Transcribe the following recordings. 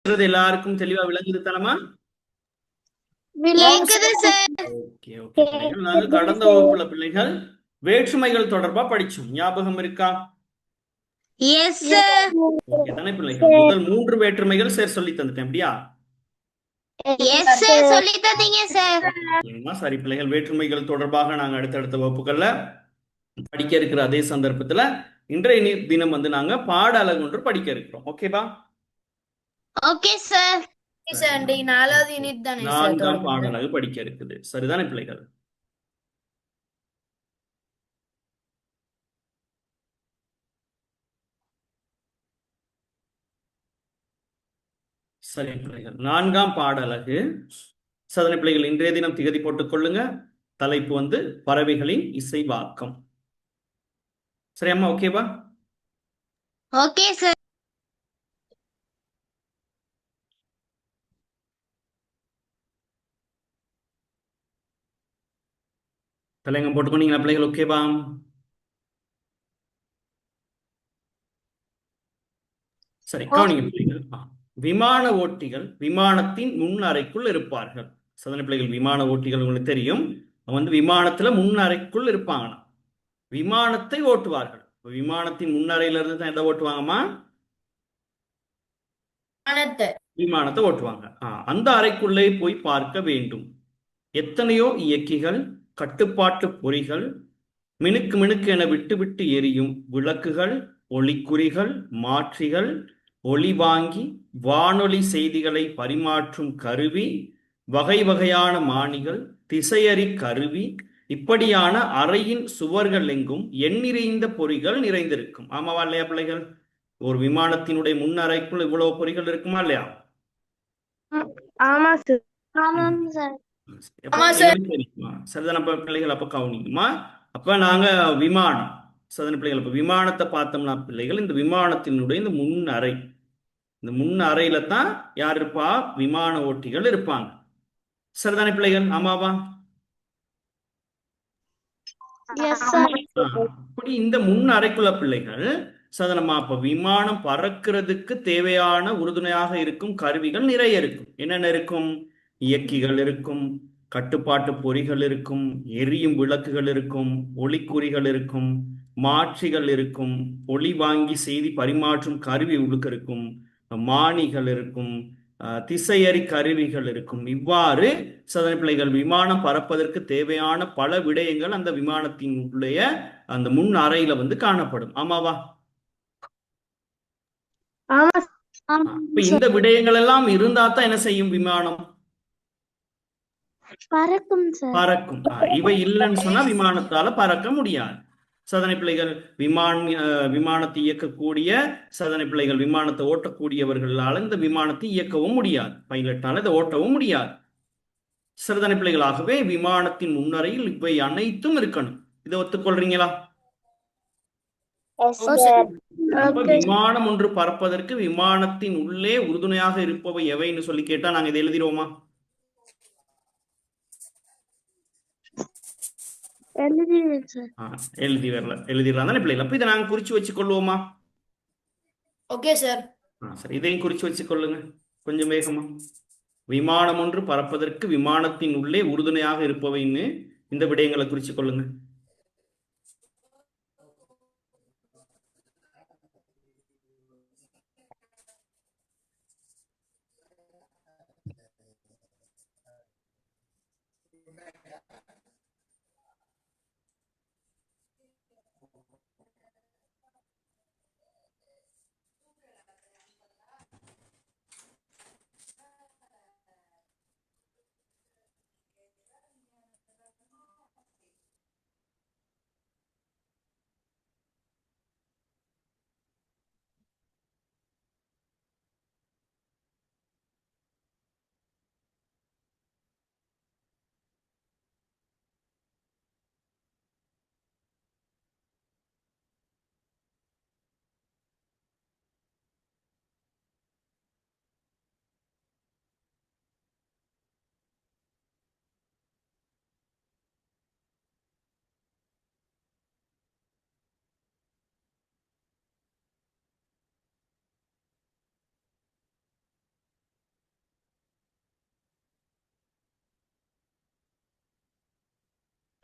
எல்லாருக்கும் தெளிவா விளங்குது தானமா? விளங்குது சார். ஓகே ஓகே பிள்ளைகள், நாங்க கடந்த வகுப்புல பிள்ளைகள் வேற்றுமைகள் தொடர்பா படிச்சோம். ஞாபகம் இருக்கா? Yes sir. ஓகே தானே பிள்ளைகள்? முதல் 3 வேற்றுமைகள் சார் சொல்லி தந்துட்டேன் அப்படியா? எஸ் சார், சொல்லி தந்தீங்க சார். ஓகேங்களா? சரி பிள்ளைகள், வேற்றுமைகள் தொடர்பாக நாங்க அடுத்தடுத்த வகுப்புகள்ல படிக்க இருக்கிற அதே சந்தர்ப்பத்துல இன்றைய தினம் நாங்க பாட அலகு ஒன்று படிக்க இருக்கிறோம். ஓகேவா? Okay sir. நாலாவது யூனிட் தானே சார் 4ஆம் பாட தொடங்குது? அலகு படிக்க இருக்குது. சரிதானே பிள்ளைகள்? சரி பிள்ளைகள், 4ஆம் பாட அலகு. சதனை பிள்ளைகள், இன்றைய தினம் திகதி போட்டுக் கொள்ளுங்க. தலைப்பு பறவைகளின் இசைவாக்கம். சரி அம்மா, ஓகேவா? Okay sir. தலையங்கம் போட்டுக்கொண்டீங்களா பிள்ளைகள்? ஓகேவா? சரி, கவனிங்க பிள்ளைகள். விமான ஓட்டிகள் விமானத்தின் முன் அறைக்குள் இருப்பார்கள். சதனை பிள்ளைகள், விமான ஓட்டிகள் உங்களுக்கு தெரியும், விமானத்துல முன் அறைக்குள் இருப்பாங்க. விமானத்தை ஓட்டுவார்கள். விமானத்தின் முன்னறையில இருந்து தான் எதை ஓட்டுவாங்கம்மா? விமானத்தை ஓட்டுவாங்க. அந்த அறைக்குள்ளே போய் பார்க்க வேண்டும். எத்தனையோ இயக்கிகள், கட்டுப்பாட்டு பொறிகள், மினுக்கு மினுக்கு என விட்டு விட்டு எரியும் விளக்குகள், ஒளிக்குறிகள், மாற்றிகள், ஒளி வாங்கி வானொலி செய்திகளை பரிமாற்றும் கருவி, வகை வகையான மானிகள், திசையறி கருவி, இப்படியான அறையின் சுவர்கள் எங்கும் எண்ணிறைந்த பொறிகள் நிறைந்திருக்கும். ஆமாவா இல்லையா பிள்ளைகள்? ஒரு விமானத்தினுடைய முன் அறைக்குள் இவ்வளவு பொறிகள் இருக்குமா இல்லையா? ஆமா சார். ஆமாம் சார். சரிதான பிள்ளைகள்? அப்ப கவனிக்குமா? அப்ப நாங்க விமானம், சதன பிள்ளைகள், அப்ப விமானத்தை பார்த்தோம்னா பிள்ளைகள், இந்த விமானத்தினுடைய இந்த முன் அறை, இந்த முன் அறையில தான் யார் இருப்பா? விமான ஓட்டிகள் இருப்பாங்க. சரிதானே பிள்ளைகள்? ஆமாவா? Yes sir. அப்படி இந்த முன் அறைக்குள்ள பிள்ளைகள் சாதாரணமா இப்ப விமானம் பறக்கிறதுக்கு தேவையான உறுதுணையாக இருக்கும் கருவிகள் நிறைய இருக்கும். என்னென்ன இருக்கும்? இயக்கிகள் இருக்கும், கட்டுப்பாட்டு பொறிகள் இருக்கும், எரியும் விளக்குகள் இருக்கும், ஒளிக்குறிகள் இருக்கும், மாற்றிகள் இருக்கும், ஒளி வாங்கி செய்தி பரிமாற்றும் கருவி உள்ளுக்கு இருக்கும், மானிகள் இருக்கும், திசையறி கருவிகள் இருக்கும். இவ்வாறு சோதனை பிள்ளைகள், விமானம் பறப்பதற்கு தேவையான பல விடயங்கள் அந்த விமானத்தினுடைய அந்த முன் அறையில காணப்படும். ஆமாவா? இப்ப இந்த விடயங்கள் எல்லாம் இருந்தா தான் என்ன செய்யும் விமானம்? பறக்கும் சார். பறக்கும். இவை இல்லைன்னு சொன்னா விமானத்தால பறக்க முடியாது. சோதனை பிள்ளைகள், விமானத்தை இயக்கக்கூடிய சோதனை பிள்ளைகள், விமானத்தை ஓட்டக்கூடியவர்களால இந்த விமானத்தை இயக்கவும் முடியாது, பைலட்டால இதை ஓட்டவும் முடியாது. சிறுதனை பிள்ளைகளாகவே விமானத்தின் முன்னறையில் இவை அனைத்தும் இருக்கணும். இதை ஒத்துக்கொள்றீங்களா? அப்ப விமானம் ஒன்று பறப்பதற்கு விமானத்தின் உள்ளே உறுதுணையாக இருப்பவை எவைன்னு சொல்லி கேட்டா நாங்க இதை எழுதிடுவோமா? எழுதிடலாம் தானே பிள்ளைகள்? அப்ப இதை நாங்க குறிச்சு வச்சு கொள்வோமா? Okay sir. சரி, இதையும் குறிச்சு வச்சு கொள்ளுங்க கொஞ்சம் வேகமா. விமானம் ஒன்று பறப்பதற்கு விமானத்தின் உள்ளே உறுதுணையாக இருப்பவைன்னு இந்த விடயங்களை குறிச்சு கொள்ளுங்க.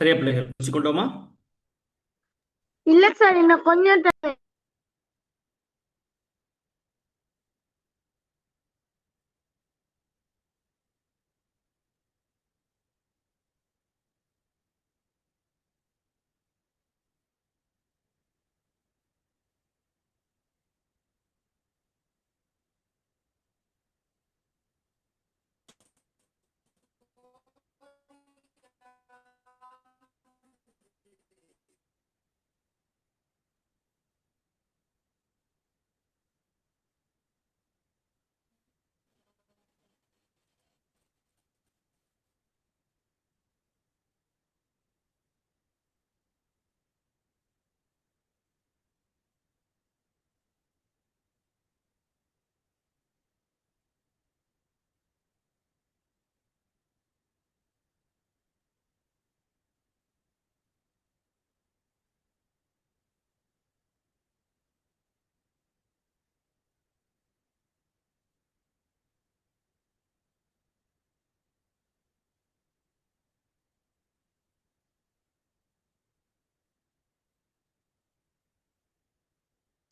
சரியா பிள்ளைகள் வச்சுக்கொண்டோமா? இல்ல சார் இன்னும் கொஞ்சம்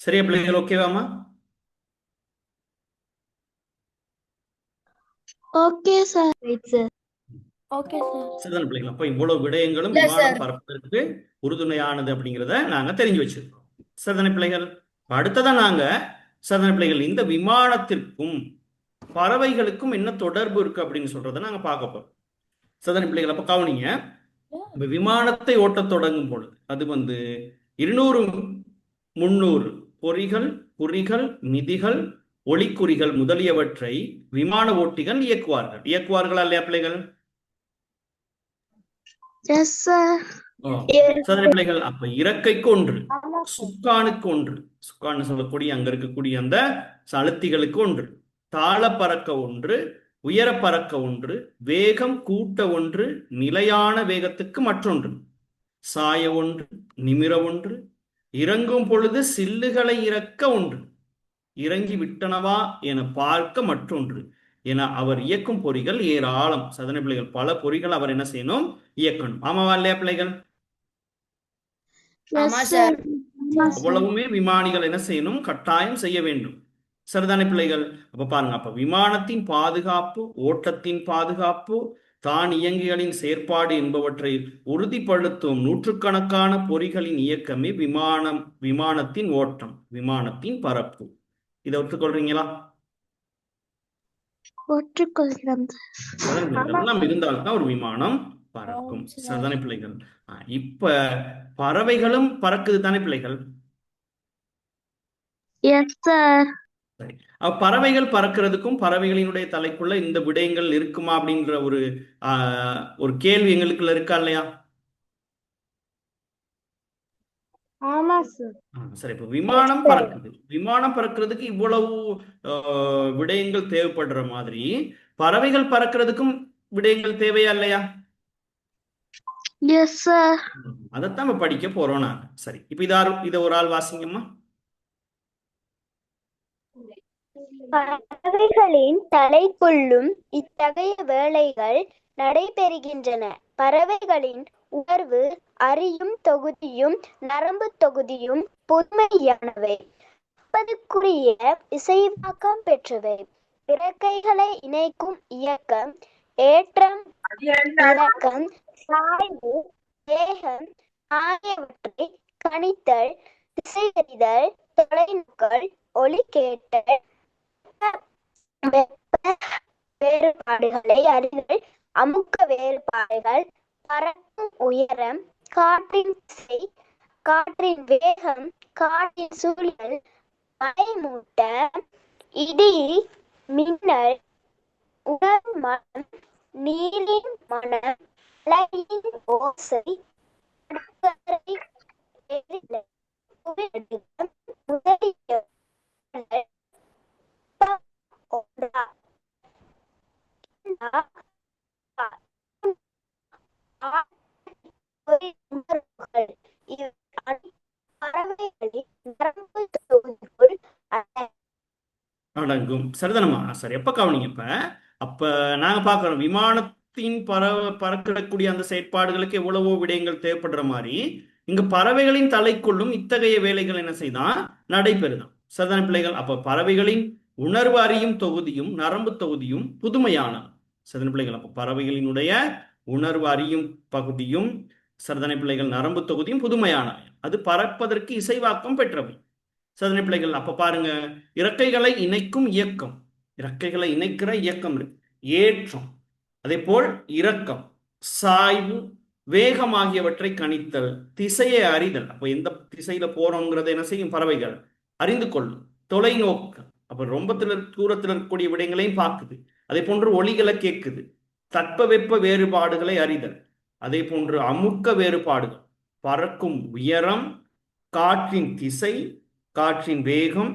சரியா பிள்ளைகள் ஓகேவாமா? Okay sir right sir okay sir. சரிதான பிள்ளைகள்? அப்ப இவ்வளவு விடயங்களும் இல்ல விமானம் சார். பறப்பதற்கு உறுதுணையானது அப்படிங்கிறத நாங்க தெரிஞ்சு வச்சிருக்கோம். சரிதான பிள்ளைகள்? அடுத்ததான் நாங்க சரிதான பிள்ளைகள் இந்த விமானத்திற்கும் பறவைகளுக்கும் என்ன தொடர்பு இருக்கு அப்படின்னு சொல்றதை நாங்க பார்க்க போறோம். சரிதான பிள்ளைகள்? அப்ப கவனிங்க. இப்ப விமானத்தை ஓட்டத் தொடங்கும் பொழுது அது 200 300 பொறிகள் குறிகள் மிதிகள் ஒளிக்குறிகள் முதலியவற்றை விமான ஓட்டிகள் இயக்குவார்களா இல்லையா பிள்ளைகள்? எஸ் சார் சோதனை பிள்ளைகள் அப்ப இறக்கைக்கு ஒன்று, சுக்கானுக்கு ஒன்று, சுக்கான்னு சொல்லக்கூடிய அங்க இருக்கக்கூடிய அந்த அழுத்திகளுக்கு ஒன்று, தாழ பறக்க ஒன்று, உயர பறக்க ஒன்று, வேகம் கூட்ட ஒன்று, நிலையான வேகத்துக்கு மற்றொன்று, சாய ஒன்று, நிமிர ஒன்று, இறங்கும் பொழுது சில்லுகளை இறக்க ஒன்று, இறங்கி விட்டனவா என பார்க்க மற்றொன்று என அவர் இயக்கும் பொறிகள் ஏராளம். சதனை பிள்ளைகள் பல பொறிகள் அவர் என்ன செய்யணும்? இயக்கணும். ஆமாவா இல்லையா பிள்ளைகள்? ஆமா சார். அவ்வளவுமே விமானிகள் என்ன செய்யணும்? கட்டாயம் செய்ய வேண்டும். சரிதானே பிள்ளைகள்? அப்ப பாருங்க, அப்ப விமானத்தின் பாதுகாப்பு, ஓட்டத்தின் பாதுகாப்பு, தானியங்கிகளின் செயற்பாடு என்பவற்றை உறுதிப்படுத்தும் நூற்றுக்கணக்கான பொறிகளின் இயக்கமே விமானத்தின் ஓட்டம், விமானத்தின் பறப்பு. இதை ஒத்துக்கொள்றீங்களா? ஒற்றுக்கொள்கிறோம் சரிதானே பிள்ளைகள்? எல்லாம் இருந்தால்தான் ஒரு விமானம் பறக்கும். ஆம் சார். சரிதானே பிள்ளைகள்? இப்ப பறவைகளும் பறக்குது தானே பிள்ளைகள்? எஸ் சார் சரி. பறவைகள் பறக்கிறதுக்கும் பறவைகளினுடைய தலைக்குள்ள இந்த விடயங்கள் இருக்குமா அப்படின்ற ஒரு கேள்வி எங்களுக்குள்ள இருக்கா இல்லையா? ஆமா சார் சரி. இப்ப விமானம் பறக்குது, விமானம் பறக்கிறதுக்கு இவ்வளவு விடயங்கள் தேவைப்படுற மாதிரி பறவைகள் பறக்கிறதுக்கும் விடயங்கள் தேவையா இல்லையா? எஸ் சார் அதைத்தான் நம்ம படிக்க போறோம் நாங்க. சரி, இப்ப இதை ஒரு ஆள் வாசிங்கம்மா. பறவைகளின் தலைக்குள்ளும் இத்தகைய வேலைகள் நடைபெறுகின்றன. பறவைகளின் உணர்வு அறியும் தொகுதியும் நரம்பு தொகுதியும் புதுமையானவை, கற்பதற்குரிய இசைவாக்கம் பெற்றவை. இறக்கைகளை இணைக்கும் இயக்கம், ஏற்றம் இறக்கம், சாய்வு, வேகம் ஆகியவற்றை கணித்தல், திசையறிதல், தொலைநோக்கல், ஒலி கேட்டல், வெப்ப வேறுபாடுகளை அறிதல், அமுக்க வேறுபாடுகள், பறக்கும் உயரம், காற்றின் திசை, காற்றின் வேகம், காற்றின் சூழல், மழைமூட்ட, இடி, மின்னல், உணவு மனம், நீரின் மனம், அலையின் ஓசை, அடுப்பறை எரிதல், புவியடுக்கம் முதலிய ஒன்றா உணர்வுகள் இவை பறவைகளின் நரம்பு தொகுதிக்குள் அடங்கும். சரிதானம்மா? சரி, எப்ப கவனிங்க. அப்ப நாங்க பார்க்கிறோம், விமானம் மரத்தின் பறக்கக்கூடிய அந்த செயற்பாடுகளுக்கு எவ்வளவோ விடயங்கள் தேவைப்படுற மாதிரி இங்க பறவைகளின் தலைக்குள்ளும் இத்தகைய வேலைகள் என்ன செய்தான் நடைபெறுதான். சரிதான பிள்ளைகள்? அப்ப பறவைகளின் உணர்வு அறியும் தொகுதியும் நரம்பு தொகுதியும் புதுமையானது. சரிதான பிள்ளைகள்? அப்ப பறவைகளினுடைய உணர்வு அறியும் பகுதியும் சரிதான பிள்ளைகள் நரம்பு தொகுதியும் புதுமையானவை. அது பறப்பதற்கு இசைவாக்கம் பெற்றவை. சரிதான பிள்ளைகள்? அப்ப பாருங்க, இறக்கைகளை இணைக்கும் இயக்கம், இறக்கைகளை இணைக்கிற இயக்கம் இருக்கு, ஏற்றம், அதே போல் இறக்கம், சாய்வு, வேகம் ஆகியவற்றை கணித்தல், திசையை அறிதல். அப்ப எந்த திசையில போறோங்கிறத என்ன செய்யும் பறவைகள் அறிந்து கொள்ளும். தொலைநோக்கு, அப்ப ரொம்ப தூரத்தில் இருக்கக்கூடிய விடயங்களையும் பார்க்குது. அதே போன்று ஒலிகளை கேட்குது. தட்பவெப்ப வேறுபாடுகளை அறிதல், அதே போன்று அமுக்க வேறுபாடுகள், பறக்கும் உயரம், காற்றின் திசை, காற்றின் வேகம்,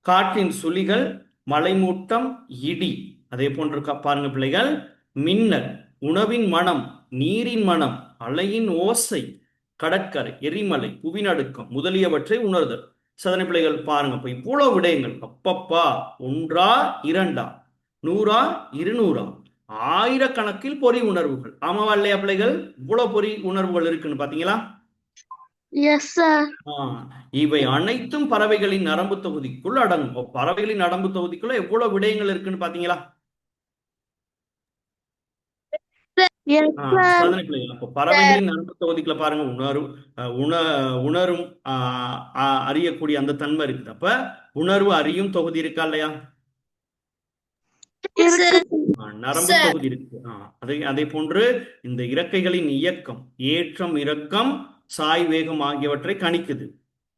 காற்றின் சுழிகள், மலைமூட்டம், இடி, அதே போன்று பாருங்க பிள்ளைகள், மின்னல், உணவின் மனம், நீரின் மனம், அலையின் ஓசை, கடற்கரை, எரிமலை, புவிநடுக்கம் முதலியவற்றை உணர்தல். சதனை பிள்ளைகள் பாருங்க, இப்ப இவ்வளவு விடயங்கள், அப்பப்பா, ஒன்றா இரண்டா, நூறா இருநூறா, ஆயிரக்கணக்கில் பொறி உணர்வுகள். ஆமாவா இல்லையா பிள்ளைகள்? இவ்வளவு பொறி உணர்வுகள் இருக்குன்னு பாத்தீங்களா? Yes sir. இவை அனைத்தும் பறவைகளின் நரம்பு தொகுதிக்குள் அடங்கும். பறவைகளின் நரம்பு தொகுதிக்குள்ள எவ்வளவு விடயங்கள் இருக்குன்னு பாத்தீங்களா? சாதனை பிள்ளைகள், அப்ப பறவைகளின் நரம்பு தொகுதிக்குள்ள பாருங்க, உணரும் அறியக்கூடிய அந்த தன்மை இருக்குது. அப்ப உணர்வு அறியும் தொகுதி இருக்கா இல்லையா? நரம்பு தொகுதி இருக்கு. அதே போன்று இந்த இறக்கைகளின் இயக்கம், ஏற்றம், இறக்கம், சாய், வேகம் ஆகியவற்றை கணிக்குது.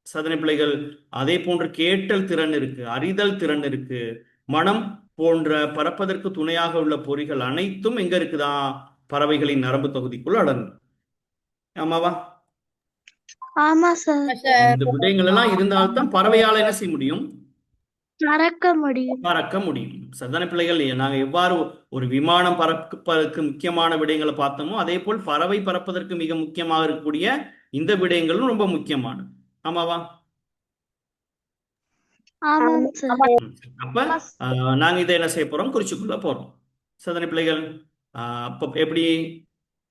சாதனை பிள்ளைகள், அதே போன்று கேட்டல் திறன் இருக்கு, அறிதல் திறன் இருக்கு, மனம் போன்ற பறப்பதற்கு துணையாக உள்ள பொறிகள் அனைத்தும் எங்க இருக்குதா? பறவைகளின் நரம்பு தொகுதிக்குள் அடங்கும். ஆமாவா? ஆமா சார். இந்த விடயங்கள் எல்லாம் இருந்தால்தான் பறவையால என்ன செய்ய முடியும்? பறக்க முடியும். பறக்க முடியும். சரிதான பிள்ளைகள்? நாங்க எவ்வாறு ஒரு விமானம் பறப்பதற்கு முக்கியமான விடயங்களை பார்த்தோமோ அதே போல் பறவை பறப்பதற்கு மிக முக்கியமாக இருக்கக்கூடிய இந்த விடயங்களும் ரொம்ப முக்கியமானது. ஆமாவா? ஆமாம் சார். அப்ப நாங்க இதை என்ன செய்ய போறோம்? குறிச்சுக்குள்ள போறோம். சரிதான பிள்ளைகள்? அப்ப எப்படி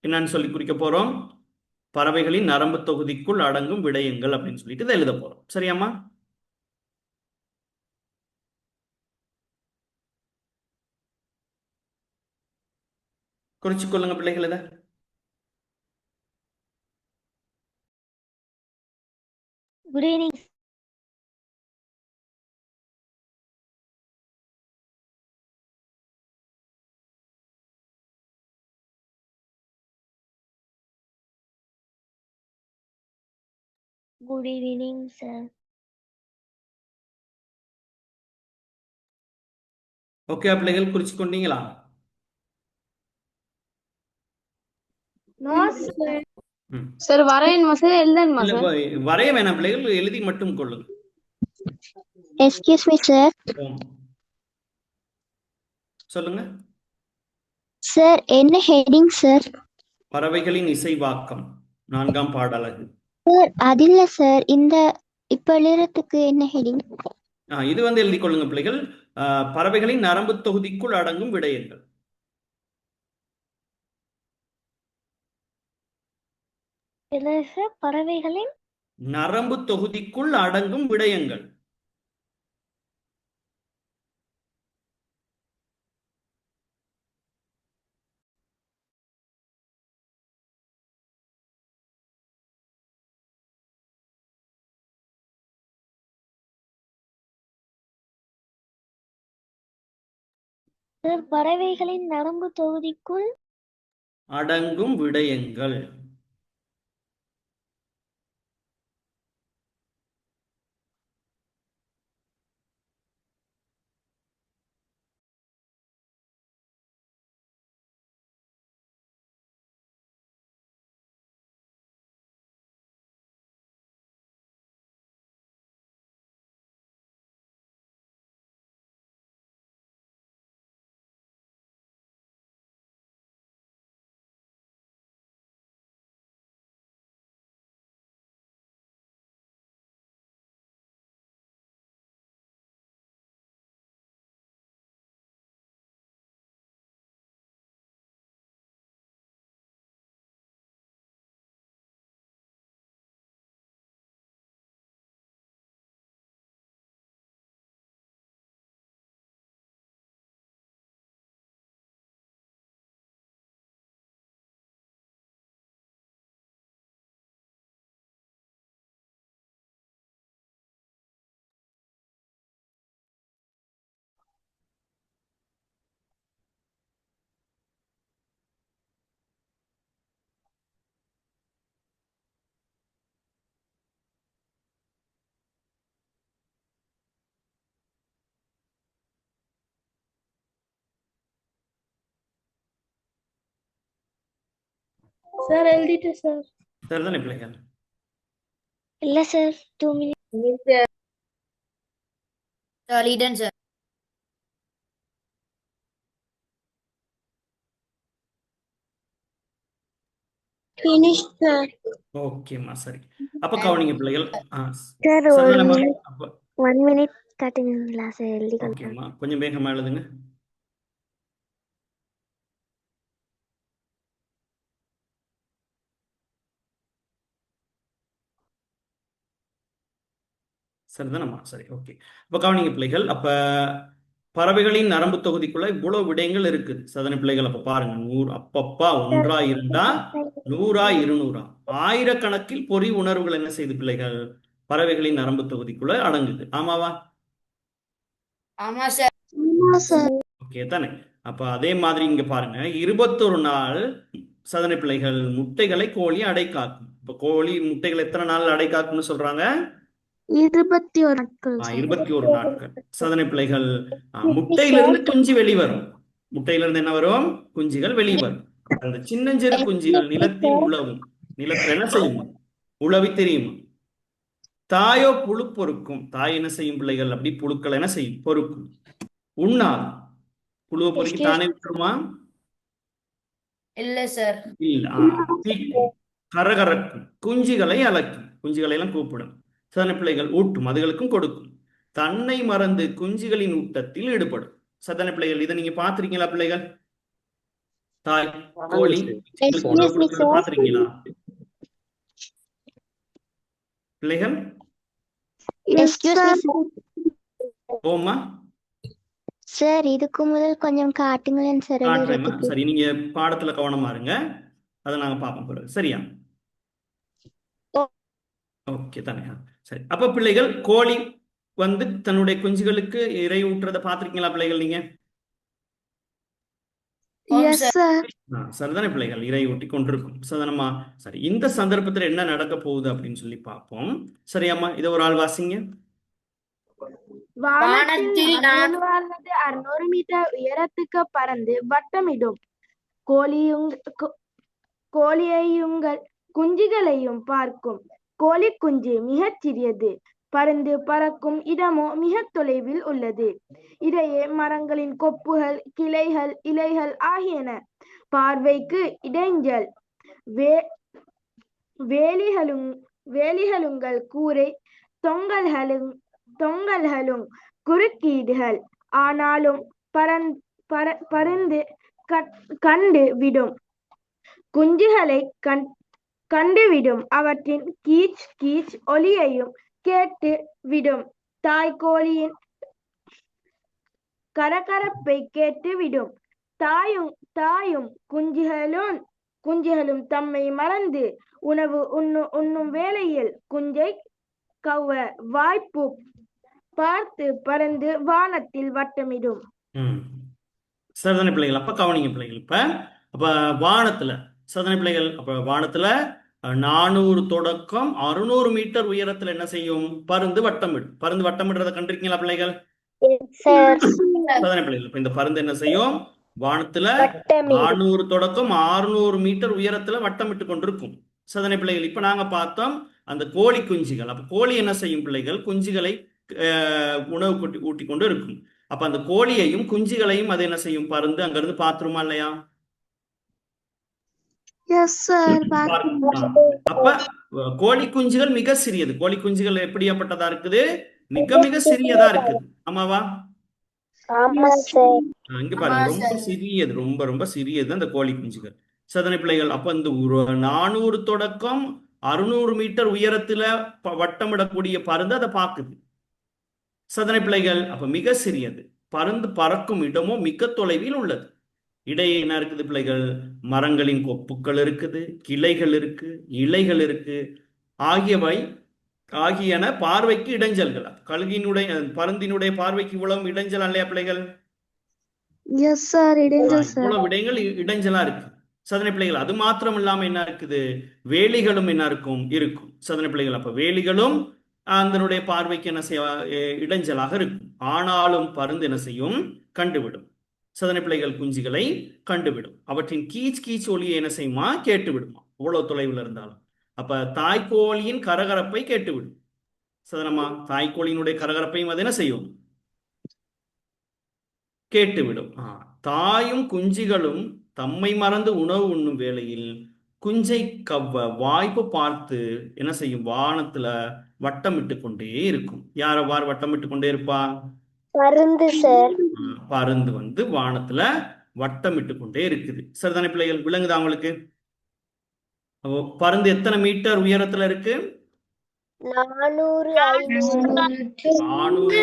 என்னன்னு சொல்லி குறிக்க போறோம்? பறவைகளின் நரம்பு தொகுதிக்குள் அடங்கும் விடயங்கள் அப்படின்னு சொல்லிட்டு இதை எழுத போறோம். சரியாம்மா? குறிச்சு கொள்ளுங்க பிள்ளைகள் இதை. Good evening. Good evening sir. Okay பிள்ளைகள், குறிச்சு கொண்டீங்களா? சார் வரையணுமா சார் எழுதணுமா இல்ல, சார்? வரைய வேணாம் பிள்ளைகள், எழுதி மட்டும் கொள்ளுங்க. Excuse me sir. சொல்லுங்க சார், என்ன ஹெட்டிங் சார்? பறவைகளின் இசைவாக்கம், 4ஆம் பாடலகு. சார் அது இல்ல சார், இப்ப எழுதுறதுக்கு என்ன ஹெட்டிங்? இது எழுதி கொள்ளுங்க பிள்ளைகள். பறவைகளின் நரம்பு தொகுதிக்குள் அடங்கும் விடயங்கள். பறவைகளின் நரம்பு தொகுதிக்குள் அடங்கும் விடயங்கள். பறவைகளின் நரம்பு தொகுதிக்குள் அடங்கும் விடயங்கள். சார் எழுதிட்டேன் சார். சரிதானே பிள்ளைகள்? இல்ல sir 2 minutes. லீடன் sir. Finished sir. ஓகேம்மா, சரி. அப்ப கவனிங்க பிள்ளைகள். சார் சரிதானேம்மா? அப்ப 1 minute காட்டுங்களா சார் எழுதி ஓகேம்மா, கொஞ்சம் வேகமா எழுதுங்க. சரிதானம்மா? சரி, ஓகே. அப்ப கவனிங்க பிள்ளைகள். அப்ப பறவைகளின் நரம்பு தொகுதிக்குள்ள இவ்வளவு விடயங்கள் இருக்குது. சதன பிள்ளைகள், அப்ப பாருங்க, 100 அப்பப்பா, ஒன்றா இருந்தா 100ஆ 200ஆ ஆயிரக்கணக்கில் பொறி உணர்வுகள் என்ன செய்து பிள்ளைகள் பறவைகளின் நரம்பு தொகுதிக்குள்ள அடங்குது. ஆமாவா? ஆமா சார். ஓகே தானே? அப்ப அதே மாதிரி இங்க பாருங்க, 21 நாள் சதனை பிள்ளைகள் முட்டைகளை கோழி அடை காக்கும். இப்ப கோழி முட்டைகள் எத்தனை நாள் அடை காக்கும்னு சொல்றாங்க? 21 நாட்கள். 21 நாட்கள். சதனை பிள்ளைகள் முட்டையிலிருந்து குஞ்சு வெளிவரும். முட்டையிலிருந்து என்ன வரும்? குஞ்சுகள் வெளிவரும். அந்த சின்னஞ்சிறு குஞ்சுகள் நிலத்தில் உழவும். நிலத்தில் என்ன செய்யும்? உழவி தெரியும். தாயோ புழு பொறுக்கும். தாய் என்ன செய்யும் பிள்ளைகள்? அப்படி புழுக்கள் என்ன செய்யும்? பொறுக்கும். உண்ணாது. புழுவை பொறுக்கி தானே விட்டுருமா? இல்ல சார். இல்ல. தீக்கும், கரகரக்கும், குஞ்சுகளை அலக்கும், குஞ்சுகளை எல்லாம் கூப்பிடும். சதன பிள்ளைகள் ஊட்டும், அதுகளுக்கும் கொடுக்கும். தன்னை மறந்து குஞ்சுகளின் ஊட்டத்தில் ஈடுபடும். சதன பிள்ளைகள், இதை நீங்க பாத்திருக்கீங்களா பிள்ளைகள்? தாய் கோழி பாத்திருக்கீங்களா பிள்ளைகள்? ஓமா சார் இதுக்கு முதல் கொஞ்சம் காட்டுங்களேன் சார். காட்டுறேம்மா. சரி, நீங்க பாடத்துல கவனமா இருங்க, அதை நாங்க பார்ப்போம் பிறகு. சரியா? ஓகே தானே? சரி. அப்ப பிள்ளைகள், கோழி வந்து தன்னுடைய குஞ்சுகளுக்கு இறை ஊட்டுறதை பார்த்திருக்கீங்களா பிள்ளைகள் நீங்க? சரிதானே பிள்ளைகள்? இறை ஊட்டி கொண்டிருக்கும். சதனமா? சரி, இந்த சந்தர்ப்பத்தில் என்ன நடக்க போகுது அப்படின்னு சொல்லி பார்ப்போம். சரியாம்மா? இதை ஒரு ஆள் வாசிங்க. வானத்தில் 600 மீட்டர் உயரத்துக்கு பறந்து வட்டமிடும் கோழியையுங்கள் குஞ்சுகளையும் பார்க்கும். கோழி குஞ்சு மிகச் சிறியது. பறந்து பறக்கும் இடமோ மிக தொலைவில் உள்ளது. இடையே மரங்களின் கொப்புகள், கிளைகள், இலைகள் ஆகியன பார்வைக்கு இடைஞ்சல். வேலிகளுங்கள் கூரை தொங்கல்களும் குறுக்கீடுகள். ஆனாலும் பறந்து கண்டு விடும். குஞ்சுகளை கண்டுவிடும். அவற்றின் கீச் கீச் ஒலியையும் கேட்டு விடும். தாய்கோழியின் கரகரப்பை கேட்டு விடும். தாயும் குஞ்சுகளும் தம்மை மறந்து உணவு உண்ணும் வேளையில் குஞ்சை கவ்வ வாய்ப்பு பார்த்து பறந்து வானத்தில் வட்டமிடும். சரிதானே பிள்ளைகள்? அப்ப கவனிங்க பிள்ளைகள். அப்ப வானத்துல சதனை பிள்ளைகள், அப்ப வானத்துல 400 தொடக்கம் 600 மீட்டர் உயரத்துல என்ன செய்யும்? பருந்து வட்டமிடும். பருந்து வட்டமிடுறத கண்டிருக்கீங்களா பிள்ளைகள்? சதனை பிள்ளைகள், இப்ப இந்த பருந்து என்ன செய்யும்? வானத்துல 400 தொடக்கம் 600 மீட்டர் உயரத்துல வட்டமிட்டு கொண்டிருக்கும். சதனை பிள்ளைகள், இப்ப நாங்க பார்த்தோம் அந்த கோழி குஞ்சுகள். அப்ப கோழி என்ன செய்யும் பிள்ளைகள்? குஞ்சுகளை உணவு ஊட்டி கொண்டு இருக்கும். அப்ப அந்த கோழியையும் குஞ்சுகளையும் அது என்ன செய்யும்? பருந்து அங்கிருந்து பாத்துருமா இல்லையா? அப்ப கோழி குஞ்சுகள் மிக சிறியது. கோழி குஞ்சுகள் எப்படியாப்பட்டதா இருக்குது? மிக மிக சிறியதா இருக்குது. ஆமாவா? இங்க பாருங்க, ரொம்ப சிறியது, ரொம்ப ரொம்ப சிறியது அந்த கோழி குஞ்சுகள். சதனை பிள்ளைகள், அப்ப இந்த 400 தொடக்கம் 600 மீட்டர் உயரத்துல வட்டமிடக்கூடிய பருந்து அதை பார்க்குது. சதனை பிள்ளைகள், அப்ப மிக சிறியது. பருந்து பறக்கும் இடமோ மிக தொலைவில் உள்ளது. இடையே என்ன இருக்குது பிள்ளைகள்? மரங்களின் கொப்புக்கள் இருக்குது, கிளைகள் இருக்கு, இலைகள் இருக்கு, ஆகியன பார்வைக்கு இடைஞ்சல்கள். பருந்தினுடைய பார்வைக்கு இவ்வளவு இடைஞ்சல் இல்லையா பிள்ளைகள்? இவ்வளவு விடயங்கள் இடைஞ்சலா இருக்கு. சதனை பிள்ளைகள், அது மாத்திரம் இல்லாம என்ன இருக்குது? வேலிகளும் என்ன இருக்கும்? சதனை பிள்ளைகள், அப்ப வேலிகளும் அதனுடைய பார்வைக்கு என்ன செய்ய இடைஞ்சலாக இருக்கும். ஆனாலும் பருந்து என்ன செய்யும்? கண்டுவிடும். சதனை பிள்ளைகள் குஞ்சுகளை கண்டுவிடும். அவற்றின் கீச் கீச் ஒலியை என்ன செய்யுமா? கேட்டு விடுமா. எவ்வளவு தொலைவில் இருந்தாலும். அப்ப தாய்க்கோழியின் கரகரப்பை கேட்டுவிடும். சாதாரணமா தாய்க்கோழியினுடைய கரகரப்பையும் அது என்ன செய்யும்? கேட்டுவிடும். தாயும் குஞ்சுகளும் தம்மை மறந்து உணவு உண்ணும் வேளையில் குஞ்சை கவ்வ வாய்ப்பு பார்த்து என்ன செய்யும்? வானத்துல வட்டமிட்டு கொண்டே இருக்கும். யார் அவ்வாறு வட்டமிட்டு கொண்டே இருப்பா? பருந்து சார். பருந்து வந்து வானத்துல வட்டமிட்டு கொண்டே இருக்குது. சரிதானே பிள்ளைகள்? விளங்குதா உங்களுக்கு? அப்போ பருந்து எத்தனை மீட்டர் உயரத்துல இருக்கு? 400, 400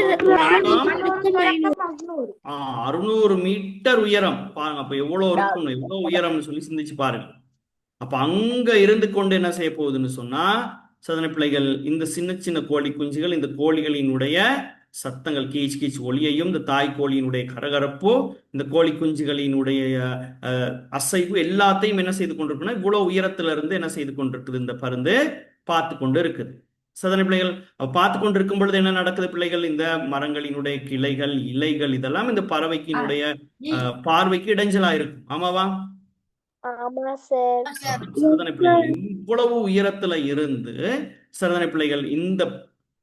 600 மீட்டர் உயரம். பாருங்க, அப்ப எவ்வளவு இருக்கும், எவ்வளவு உயரம்னு சொல்லி சிந்திச்சு பாருங்க. அப்ப அங்க இருந்து கொண்டு என்ன செய்ய போகுதுன்னு சொன்னா, சாதாரண பிள்ளைகள், இந்த சின்ன சின்ன கோழி குஞ்சுகள் இந்த கோழிகளினுடைய சத்தங்கள், கீச் கீச் ஒலியையும், இந்த தாய் கோழியினுடைய கரகரப்போ, இந்த கோழி குஞ்சுகளினுடைய அசைவு எல்லாத்தையும் என்ன செய்து கொண்டிருக்குன்னா, இவ்வளவு உயரத்துல இருந்து என்ன செய்து கொண்டிருக்குது? இந்த பருந்து பார்த்து கொண்டு இருக்குது. சாதாரண பிள்ளைகள், பார்த்து கொண்டிருக்கும் பொழுது என்ன நடக்குது பிள்ளைகள்? இந்த மரங்களினுடைய கிளைகள், இலைகள் இதெல்லாம் இந்த பறவைக்கினுடைய பார்வைக்கு இடைஞ்சலா இருக்கும். ஆமாவா? ஆமா சார். சாதாரண பிள்ளைகள் இவ்வளவு உயரத்துல இருந்து சாதாரண பிள்ளைகள் இந்த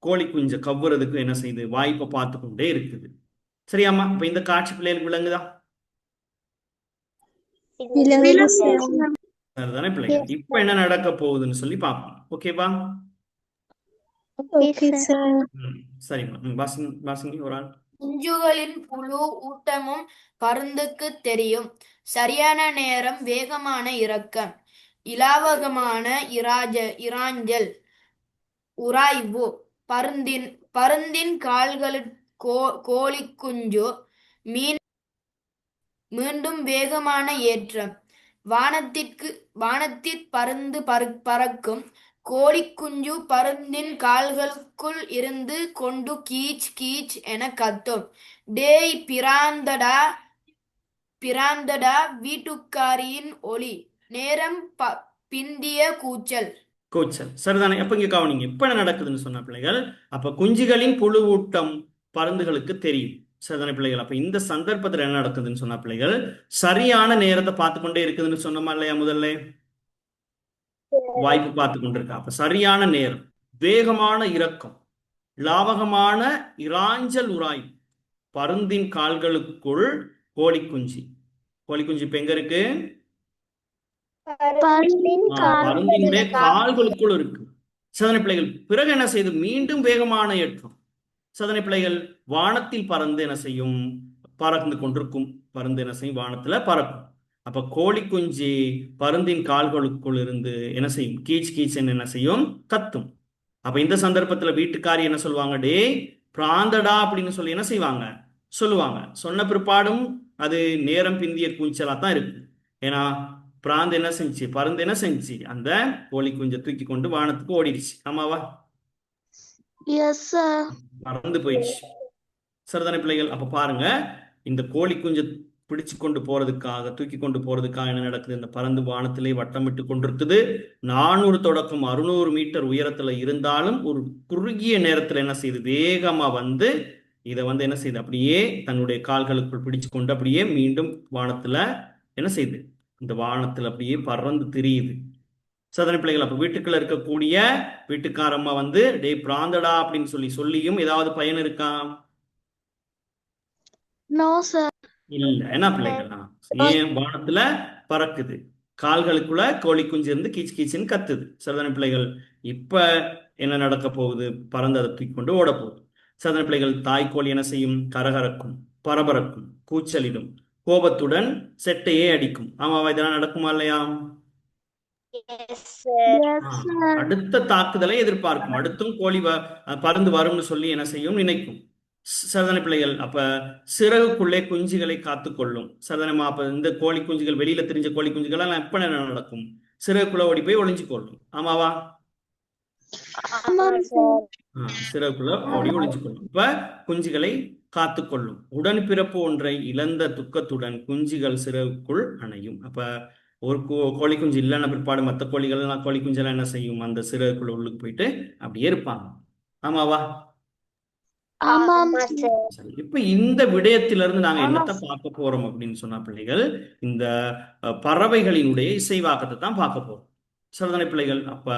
கோழி குஞ்சை கவ்வுறதுக்கு என்ன செய்யுது? வாய்ப்பை பார்த்து கொண்டே இருக்குது. சரியாமா? இப்ப இந்த காட்சி பிள்ளைகளுக்கு விளங்குதா? சரிதானே பிள்ளைகள்? இப்ப என்ன நடக்க போகுதுன்னு சொல்லி பார்ப்போம். ஓகேவா? சரிம்மா. வாசிங்க ஒரு ஆள். குஞ்சுகளின் புழு ஊட்டமும் பருந்துக்கு தெரியும். சரியான நேரம், வேகமான இறக்கம், இலாவகமான இராஞ்சல், உராய்வு. பருந்தின் கால்களில் கோழி குஞ்சு மீண்டும் வேகமான ஏற்றம். வானத்திற் பருந்து பறக்கும். கோழி குஞ்சு பருந்தின் கால்களுக்குள் இருந்து கொண்டு கீச் கீச் என கத்தும். டேய் பிராந்தடா வீட்டுக்காரியின் ஒலி. நேரம் பிந்திய கூச்சல். சரிதானே? அப்ப இங்க கவனிங்க, இப்ப என்ன நடக்குதுன்னு சொன்ன பிள்ளைகள், அப்ப குஞ்சுகளின் புழு ஊட்டம் பருந்துகளுக்கு தெரியும். சரிதானே பிள்ளைகள்? அப்ப இந்த சந்தர்ப்பத்தில் என்ன நடக்குதுன்னு சொன்ன பிள்ளைகள், சரியான நேரத்தை பார்த்து கொண்டே இருக்குதுன்னு சொன்னோமா இல்லையா? முதல்ல வாய்ப்பு பார்த்து கொண்டிருக்க. அப்ப சரியான நேரம், வேகமான இறக்கம், லாவகமான இராஞ்சல் உராய். பருந்தின் கால்களுக்குள் கோழி குஞ்சு இப்ப எங்க இருக்கு? பருந்தினுடைய கால்களுக்குள் இருக்கு. சாதனை பிள்ளைகள் பிறகு என்ன செய்யுது? மீண்டும் வேகமான ஏற்றம். சாதனை பிள்ளைகள் வானத்தில் பறந்து என்ன செய்யும்? பறந்து கொண்டிருக்கும். பருந்து என்ன செய்யும்? வானத்துல பறக்கும். அப்ப கோழி குஞ்சு பருந்தின் கால்களுக்குள் இருந்து என்ன செய்யும்? கீச் கீச்சன் என்ன செய்யும்? கத்தும். அப்ப இந்த சந்தர்ப்பத்துல வீட்டுக்காரி என்ன சொல்லுவாங்க? டே பிராந்தடா அப்படின்னு சொல்லி என்ன செய்வாங்க? சொல்லுவாங்க. சொன்ன பிற்பாடும் அது நேரம் பிந்திய கூச்சலா தான் இருக்கு. ஏன்னா பிராந்து என்ன செஞ்சு, பருந்து என்ன செஞ்சு, அந்த கோழி குஞ்சை தூக்கி கொண்டு வானத்துக்கு ஓடிடுச்சு. ஆமாவா? பறந்து போயிடுச்சு. சரிதானே பிள்ளைகள்? அப்ப பாருங்க, இந்த கோழி குஞ்சை பிடிச்சு கொண்டு போறதுக்காக, தூக்கி கொண்டு போறதுக்காக என்ன நடக்குது? இந்த பறந்து வானத்திலே வட்டமிட்டு கொண்டிருக்குது. 400 தொடக்கம் 600 மீட்டர் உயரத்துல இருந்தாலும் ஒரு குறுகிய நேரத்துல என்ன செய்யுது? வேகமா வந்து இதை வந்து என்ன செய்யுது? அப்படியே தன்னுடைய கால்களுக்குள் பிடிச்சு கொண்டு அப்படியே மீண்டும் வானத்துல என்ன செய்யுது? இந்த வானத்துல அப்படியே பறந்து திரியுது. சாதாரண பிள்ளைகள், அப்ப வீட்டுக்குள்ள இருக்கக்கூடிய வீட்டுக்காரம்மா வந்து டே பிராந்தடா அப்படின்னு சொல்லியும் ஏதாவது பயன் இருக்கா? இல்ல. என்ன பிள்ளைகளா? ஏன் வானத்துல பறக்குது? கால்களுக்குள்ள கோழி குஞ்சு இருந்து கீச் கீச்சுன்னு கத்துது. சாதாரண பிள்ளைகள், இப்ப என்ன நடக்க போகுது? பறந்து அதை தூக்கி கொண்டு ஓட போகுது. சாதாரண பிள்ளைகள், தாய்க்கோழி என்ன செய்யும்? கரகரக்கும், பரபரக்கும், கூச்சலிடும், கோபத்துடன் செட்டையே அடிக்கும். ஆமாவா? இதெல்லாம் நடக்குமா இல்லையா? அடுத்த தாக்குதலை எதிர்பார்க்கும். அடுத்தும் கோழி பறந்து வரும்னு சொல்லி என்ன செய்யும்? நினைக்கும். சரிதான பிள்ளைகள்? அப்ப சிறகுக்குள்ளே குஞ்சுகளை காத்துக்கொள்ளும். சரிதானமா? அப்ப இந்த கோழி குஞ்சுகள், வெளியில தெரிஞ்ச கோழி குஞ்சுகள் எல்லாம் எப்ப என்ன நடக்கும்? சிறகுக்குள்ள ஓடி போய் ஒளிஞ்சு கொள்ளும். ஆமாவா? சிறகுக்குள்ள ஓடி ஒளிஞ்சு கொள்ளும். இப்ப குஞ்சுகளை காத்துக்கொள்ளும். உடன்பிறப்பு ஒன்றை இழந்த துக்கத்துடன் குஞ்சுகள் சிறகுக்குள் அணையும். அப்ப ஒரு கோழி குஞ்சு இல்லைன்னா பிற்பாடு மற்ற கோழிகள்லாம், கோழி குஞ்செல்லாம் என்ன செய்யும்? அந்த சிறகுக்குள்ள உள்ளுக்கு போயிட்டு அப்படியே இருப்பாங்க. ஆமாவா? இப்ப இந்த விடயத்திலிருந்து நாங்க என்னத்தை பார்க்க போறோம் அப்படின்னு சொன்னா பிள்ளைகள், இந்த பறவைகளினுடைய இசைவாக்கத்தை தான் பார்க்க போறோம். சரிதானே பிள்ளைகள்? அப்ப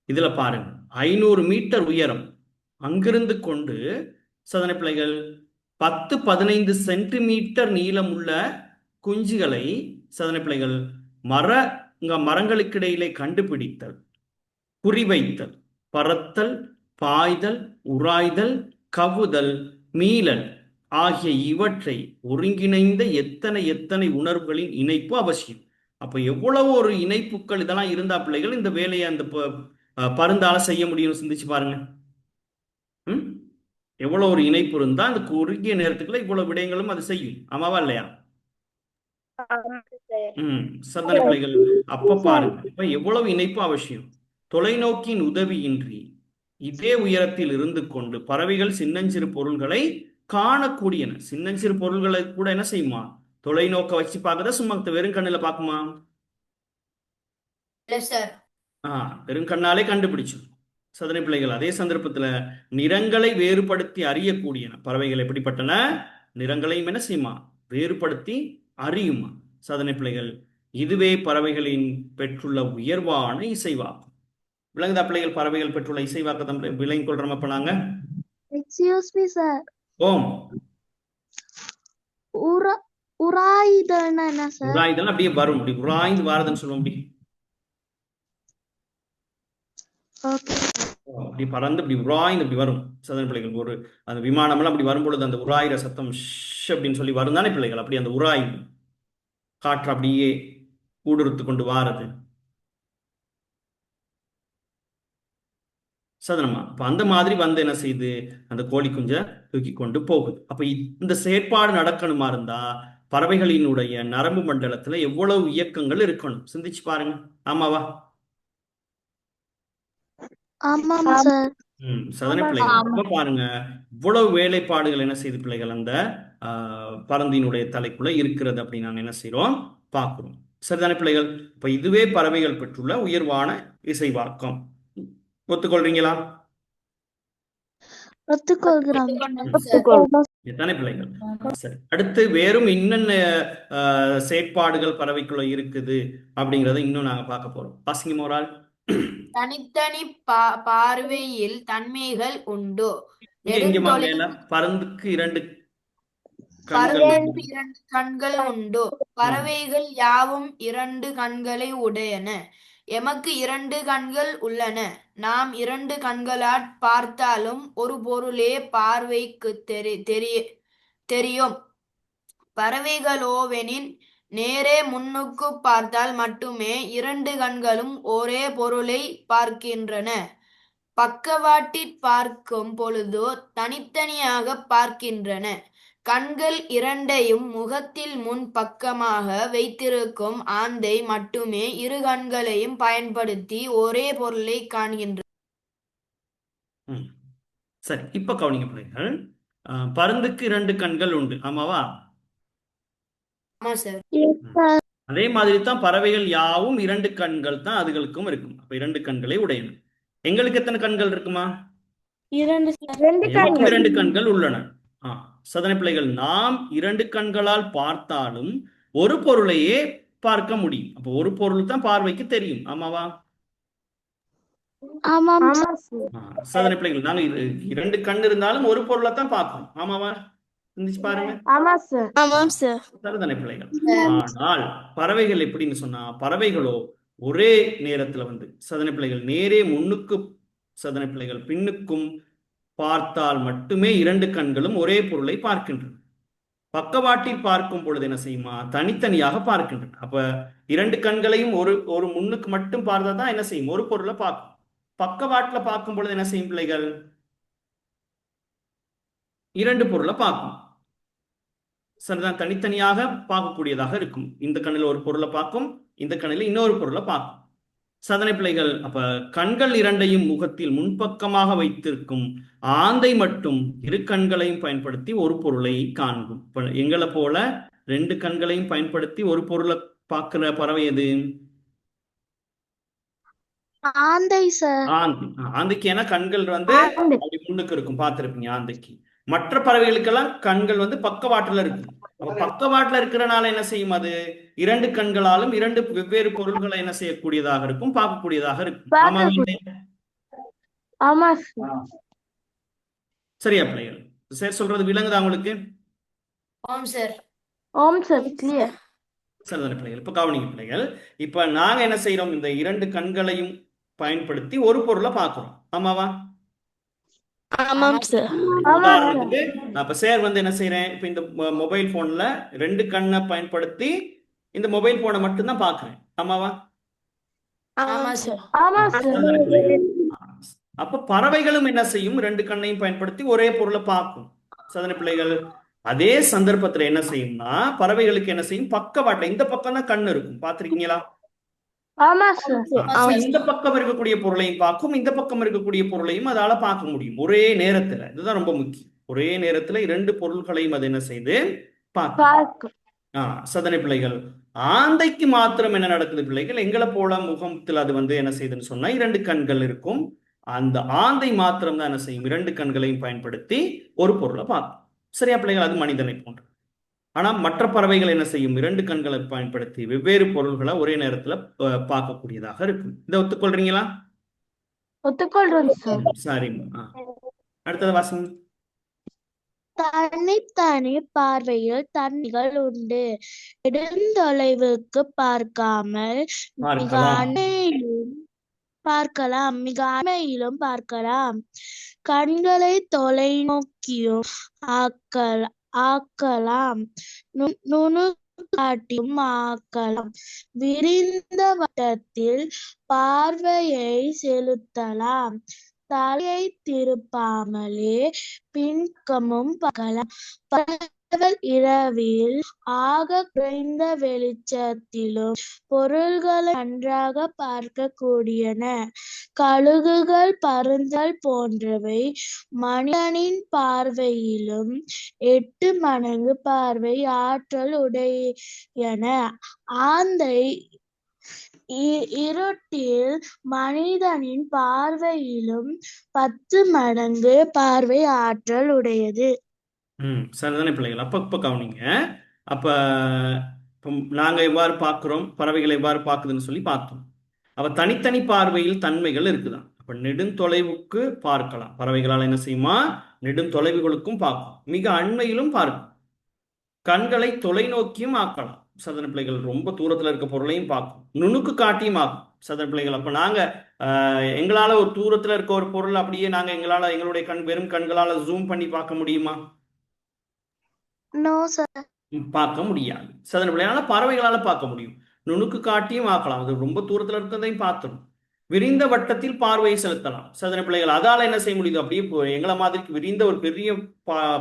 இதுல பாருங்க, 500 மீட்டர் உயரம் அங்கிருந்து கொண்டு சரிதானே பிள்ளைகள் 10-15 சென்டிமீட்டர் நீளமுள்ள குஞ்சுகளை சரிதானே பிள்ளைகள் மரங்களுக்கிடையிலே கண்டுபிடித்தல், குறிவைத்தல், பறத்தல், பாய்தல், உராய்தல், கவுதல், மீளல் ஆகிய இவற்றை ஒருங்கிணைந்த எத்தனை எத்தனை உணர்வுகளின் இணைப்பு அவசியம். அப்ப எவ்வளவு ஒரு இணைப்புகள் இதெல்லாம் இருந்தா பிள்ளைகள் இந்த வேலையை அந்த பருந்தால செய்ய முடியும், சிந்திச்சு பாருங்க. எவ்வளவு ஒரு இணைப்பு இருந்தா அந்த குறுகிய நேரத்துக்குள்ள இவ்வளவு விடயங்களும் அது செய்யும். ஆமாவா இல்லையா? சரிதானே பிள்ளைகள்? அப்ப பாருங்க, இப்ப எவ்வளவு இணைப்பு அவசியம். தொலைநோக்கின் உதவியின்றி இதே உயரத்தில் இருந்து கொண்டு பறவைகள் சின்னஞ்சிறு பொருள்களை காணக்கூடியன. சின்னஞ்சிறு பொருள்களை கூட என்ன செய்யுமா? தொலைநோக்க வச்சு பார்க்கறத சும்மா வெறும் கண்ணுல பார்க்குமா? வெறும் கண்ணாலே கண்டுபிடிச்சு. சதனை பிள்ளைகள் அதே சந்தர்ப்பத்துல நிறங்களை வேறுபடுத்தி அறியக்கூடியன. பறவைகள் எப்படிப்பட்டன? நிறங்களையும் என்ன செய்யுமா? வேறுபடுத்தி அறியுமா? சதனை பிள்ளைகள் இதுவே பறவைகளின் பெற்றுள்ள உயர்வான இசைவாக்கம். விளங்குதா பிள்ளைகள்? பறவைகள் பெற்றுள்ள இசைவாக்கத்தை விளங்கி கொள்றோம். அப்ப நாங்க எக்ஸ்கியூஸ் மீ சார், ஓம் உராய்தல்னா என்ன சார்? உராய்தல் அப்படியே வரும், அப்படி உராய்ந்து வாரதுன்னு சொல்லுவோம். அப்படி அப்படி பறந்து இப்படி உராய்ந்து அப்படி வரும். சதன பிள்ளைகள் ஒரு அந்த விமானம்லாம் அப்படி வரும்பொழுது அந்த உராயிர சத்தம் அப்படின்னு சொல்லி வரும் தானே பிள்ளைகள்? அப்படி அந்த உராய்வு காற்று அப்படியே ஊடுருத்து கொண்டு வாரது சதனமா. அப்ப அந்த மாதிரி வந்து என்ன செய்யுது? அந்த கோழி குஞ்ச தூக்கி கொண்டு போகுது. அப்ப இந்த செயற்பாடு நடக்கணுமா இருந்தா பறவைகளினுடைய நரம்பு மண்டலத்துல எவ்வளவு இயக்கங்கள் இருக்கணும், சிந்திச்சு பாருங்க. ஆமாவா? சதனை பிள்ளைகள் பாருங்க, இவ்வளவு வேலைப்பாடுகள் என்ன செய்து பிள்ளைகள் அந்த பறந்தினுடைய தலைக்குள்ள இருக்கிறது அப்படின்னு நாங்க என்ன செய்யறோம்? பார்க்கிறோம். சரிதானே பிள்ளைகள்? இப்ப இதுவே பறவைகள் பெற்றுள்ள உயர்வான இசைவாக்கம். ஒத்துக்கொள்றீங்களா? எத்தனை பிள்ளைகள்? சரி, அடுத்து வேறும் இன்னென்ன செயற்பாடுகள் பறவைக்குள்ள இருக்குது அப்படிங்கறத இன்னும் நாங்க பார்க்க போறோம். பாசிங்க மோரால். தனித்தனி பார்வையில் தன்மைகள் உண்டு. பருந்துக்கு இரண்டு கண்கள் உண்டு. பறவைகள் யாவும் 2 கண்களை உடையன. எமக்கு 2 கண்கள் உள்ளன. நாம் 2 கண்களால் பார்த்தாலும் ஒரு பொருளே பார்வைக்கு தெரியும். பறவைகளோவெனின் நேரே முன்னுக்கு பார்த்தால் மட்டுமே 2 கண்களும் ஒரே பொருளை பார்க்கின்றன. பக்கவாட்டில் பார்க்கும் பொழுதோ தனித்தனியாக பார்க்கின்றன. கண்கள் இரண்டையும் முகத்தில் முன் பக்கமாக வைத்திருக்கும் ஆந்தை மட்டுமே 2 கண்களையும் பயன்படுத்தி ஒரே பொருளை காண்கின்றன. சரி, இப்ப கவனிங்க பிள்ளைகள். பருந்துக்கு 2 கண்கள் உண்டு, ஆமாவா? ஆமா சார். அதே மாதிரி தான் பறவைகள் யாவும் 2 கண்கள் தான் அதுகளுக்கும் இருக்கும். அப்ப 2 கண்களை உடையன. எங்களுக்கு எத்தனை கண்கள் இருக்குமா? 2 கண்கள் உள்ளன. சதனை பிள்ளைகள் நாம் 2 கண்களால் பார்த்தாலும் ஒரு பொருளையே பார்க்க முடியும். அப்ப ஒரு பொருள் தான் பார்வைக்கு தெரியும், ஆமாவா? சதனை பிள்ளைகள் நாங்க 2 கண் இருந்தாலும் ஒரு பொருளை தான் பார்க்கணும், ஆமாவா? சிந்திச்சு பாருங்க. சரிதானே பிள்ளைகள்? ஆனால் பறவைகள் எப்படின்னு சொன்னா, பறவைகளோ ஒரே நேரத்துல வந்து சதனை பிள்ளைகள் நேரே முன்னுக்கு சதனை பிள்ளைகள் பின்னுக்கும் பார்த்தால் மட்டுமே 2 கண்களும் ஒரே பொருளை பார்க்கின்றன. பக்கவாட்டில் பார்க்கும் பொழுது என்ன செய்யுமா? தனித்தனியாக பார்க்கின்றன. அப்ப 2 கண்களையும் ஒரு முன்னுக்கு மட்டும் பார்த்தா தான் என்ன செய்யும்? ஒரு பொருளை பார்க்கும். பக்கவாட்டில் பார்க்கும் பொழுது என்ன செய்யும் பிள்ளைகள்? 2 பொருளை பார்க்கும். சரிதான், தனித்தனியாக பார்க்கக்கூடியதாக இருக்கும். இந்த கண்ணில் ஒரு பொருளை பார்க்கும், இந்த கண்ணில் இன்னொரு பொருளை பார்க்கும். சதனை பிள்ளைகள் அப்ப கண்கள் 2ஐயும் முகத்தில் முன்பக்கமாக வைத்திருக்கும் ஆந்தை மட்டும் 2 கண்களையும் பயன்படுத்தி ஒரு பொருளை காண்கும். எங்களை போல 2 கண்களையும் பயன்படுத்தி ஒரு பொருளை பார்க்கிற பறவை எது? ஆந்தை சார். ஆந்தைக்கு ஏன்னா கண்கள் வந்து முன்னுக்கு இருக்கும், பார்த்திருப்பீங்க ஆந்தைக்கு. மற்ற பறவைகளுக்கெல்லாம் கண்கள் வந்து பக்கவாட்டுல இருக்கும். அப்ப பக்கவாட்டுல இருக்கிறனால என்ன செய்யும்? அது இரண்டு கண்களாலும் இரண்டு வெவ்வேறு பொருள்களை என்ன செய்யக்கூடியதாக இருக்கும், பார்க்கக்கூடியதாக இருக்கும். ஆமா பார்க்கக்கூடிய ஆமா சார். சரியா பிள்ளைகள்? சரி, சொல்றது விளங்குதா உங்களுக்கு? ஆம் சார். ஓம் சார், கிளியர். சரிதான பிள்ளைகள்? இப்ப கவனிங்க பிள்ளைகள். இப்ப நாங்க என்ன செய்யறோம்? இந்த இரண்டு கண்களையும் பயன்படுத்தி ஒரு பொருளை பார்க்கிறோம். ஆமாவா? ஆமாம் சார். உதாரணத்துக்கு அப்ப சார் வந்து என்ன செய்யறேன்? இப்ப இந்த மொபைல் போன்ல ரெண்டு கண்ணை பயன்படுத்தி இந்த மொபைல் போனை மட்டும்தான் பார்க்கிறேன். ஆமாவா? ஆமா சார். ஆமா சார். சரிதான பிள்ளைகள்? அப்ப பறவைகளும் என்ன செய்யும்? ரெண்டு கண்ணையும் பயன்படுத்தி ஒரே பொருளை பார்க்கும். சரிதான பிள்ளைகள்? அதே சந்தர்ப்பத்துல என்ன செய்யும்னா, பறவைகளுக்கு என்ன செய்யும்? பக்கவாட்டுல இந்த பக்கம் தான் கண் இருக்கும். பார்த்திருக்கீங்களா? ஆமா சார். இந்த பக்கம் இருக்கக்கூடிய பொருளையும் பார்க்கும், இந்த பக்கம் இருக்கக்கூடிய பொருளையும் அதால பார்க்க முடியும் ஒரே நேரத்துல. இதுதான் ரொம்ப முக்கியம். ஒரே நேரத்துல இரண்டு பொருள்களையும் அது என்ன செய்து பார்க்கும். பார்க்கும். சதனை பிள்ளைகள். ஆந்தைக்கு மாத்திரம் என்ன நடக்குது பிள்ளைகள்? எங்களை போல முகத்தில் அது வந்து என்ன செய்யுதுன்னு சொன்னா இரண்டு கண்கள் இருக்கும். அந்த ஆந்தை மாத்திரம் தான் என்ன செய்யும்? இரண்டு கண்களையும் பயன்படுத்தி ஒரு பொருளை பார்க்கும். சரியா பிள்ளைகள்? அது மனிதனை போன்று. ஆனா மற்ற பறவைகள் என்ன செய்யும்? இரண்டு கண்களை பயன்படுத்தி வெவ்வேறு பொருள்களை ஒரே நேரத்துல பார்க்கக்கூடியதாக இருக்கும். இதை ஒத்துக்கொள்றீங்களா? ஒத்துக்கொள்றோம் சார். சரிம்மா. அடுத்தது வாசிங்க. தனித்தனி பார்வையில் தன்மைகள் உண்டு. நெடுந்தொலைவுக்கு பார்க்காமல் மிக அண்மையிலும் பார்க்கலாம். கண்களை தொலைநோக்கியும் ஆக்கலாம். நுணுக்காட்டியும் ஆக்கலாம். விரிந்த வட்டத்தில் பார்வையை செலுத்தலாம். தலையை திருப்பாமலே பின்பக்கமும் பார்க்கலாம். பறவைகள் இரவில் ஆக குறைந்த வெளிச்சத்திலும் பொருள்களை நன்றாக பார்க்கக்கூடியன. கழுகுகள், பருந்துகள் போன்றவை மனிதனின் பார்வையிலும் 8 மடங்கு பார்வை ஆற்றல் உடையன. ஆந்தை இருட்டில் மனிதனின் பார்வையிலும் 10 மடங்கு பார்வை ஆற்றல் உடையது. சரிதானே பிள்ளைகள்? அப்ப கவனிங்க. அப்ப நாங்க எவ்வாறு பார்க்கிறோம், பறவைகளை எவ்வாறு பார்க்குதுன்னு சொல்லி பார்த்தோம். அப்ப தனித்தனி பார்வையில் தன்மைகள் இருக்குதான். அப்ப நெடுந்தொலைவுக்கு பார்க்கலாம். பறவைகளால் என்ன செய்யுமா? நெடுந்தொலைவுகளுக்கும் பார்க்கும், மிக அண்மையிலும் பார்க்கும். கண்களை தொலைநோக்கியும் ஆக்கலாம். சதன பிள்ளைகள் ரொம்ப தூரத்துல இருக்க பொருளையும் பார்க்கும், நுணுக்கு காட்டியும் ஆக்கும். சதன பிள்ளைகள். அப்ப நாங்க எங்களால ஒரு தூரத்துல இருக்க ஒரு பொருள் அப்படியே நாங்க எங்களுடைய வெறும் கண்களால ஜூம் பண்ணி பார்க்க முடியுமா? No sir. பார்க்க முடியாது. சதன பிள்ளைகளால பறவைகளால பார்க்க முடியும், நுணுக்கு காட்டியும் ஆக்கலாம். அது ரொம்ப தூரத்துல இருக்கிறதையும் பார்த்துடும். விரிந்த வட்டத்தில் பார்வையை செலுத்தலாம். சதன பிள்ளைகள். அதால என்ன செய்ய முடியுது? அப்படியே எங்களை மாதிரி விரிந்த ஒரு பெரிய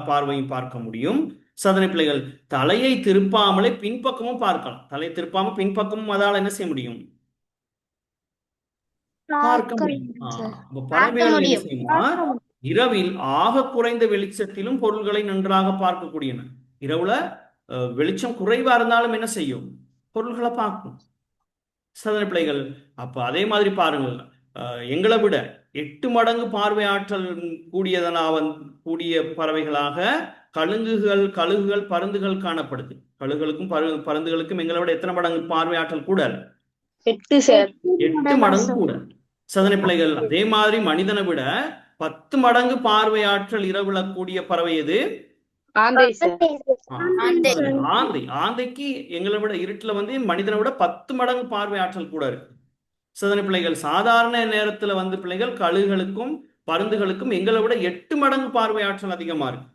பார்வையும் பார்க்க முடியும். சதனை பிள்ளைகள். தலையை திருப்பாமலே பின்பக்கமும் பார்க்கலாம். தலையை திருப்பாம பின்பக்கமும் அதால என்ன செய்ய முடியும்? பார்க்க முடியும். பறவைகள் என்ன செய்யுமா? இரவில் ஆக குறைந்த வெளிச்சத்திலும் பொருள்களை நன்றாக பார்க்கக்கூடியன. இரவுல வெளிச்சம் குறைவா இருந்தாலும் என்ன செய்யும்? பொருள்களை பார்க்கும். சதனை பிள்ளைகள். அப்ப அதே மாதிரி பாருங்கள், எங்களை விட 8 மடங்கு பார்வை ஆற்றல் கூடிய பறவைகளாக கழுகுகள், பருந்துகள் காணப்படுது. கழுகுகளுக்கும் பருந்துகளுக்கும் எங்களை விட எத்தனை மடங்கு பார்வை ஆற்றல் கூட? 8 மடங்கு கூட. சதனை பிள்ளைகள். அதே மாதிரி மனிதனை விட 10 மடங்கு பார்வை ஆற்றல் இரவுல கூடிய பறவை எது? ஆந்தை. ஆந்தைக்கு எங்களை விட இருட்டுல வந்து மனிதனை விட 10 மடங்கு பார்வை ஆற்றல் கூட இருக்கு. சதனை பிள்ளைகள். சாதாரண நேரத்துல வந்து பிள்ளைகள் கழுகுகளுக்கும் பருந்துகளுக்கும் எங்களை விட 8 மடங்கு பார்வை ஆற்றல் அதிகமா இருக்கு.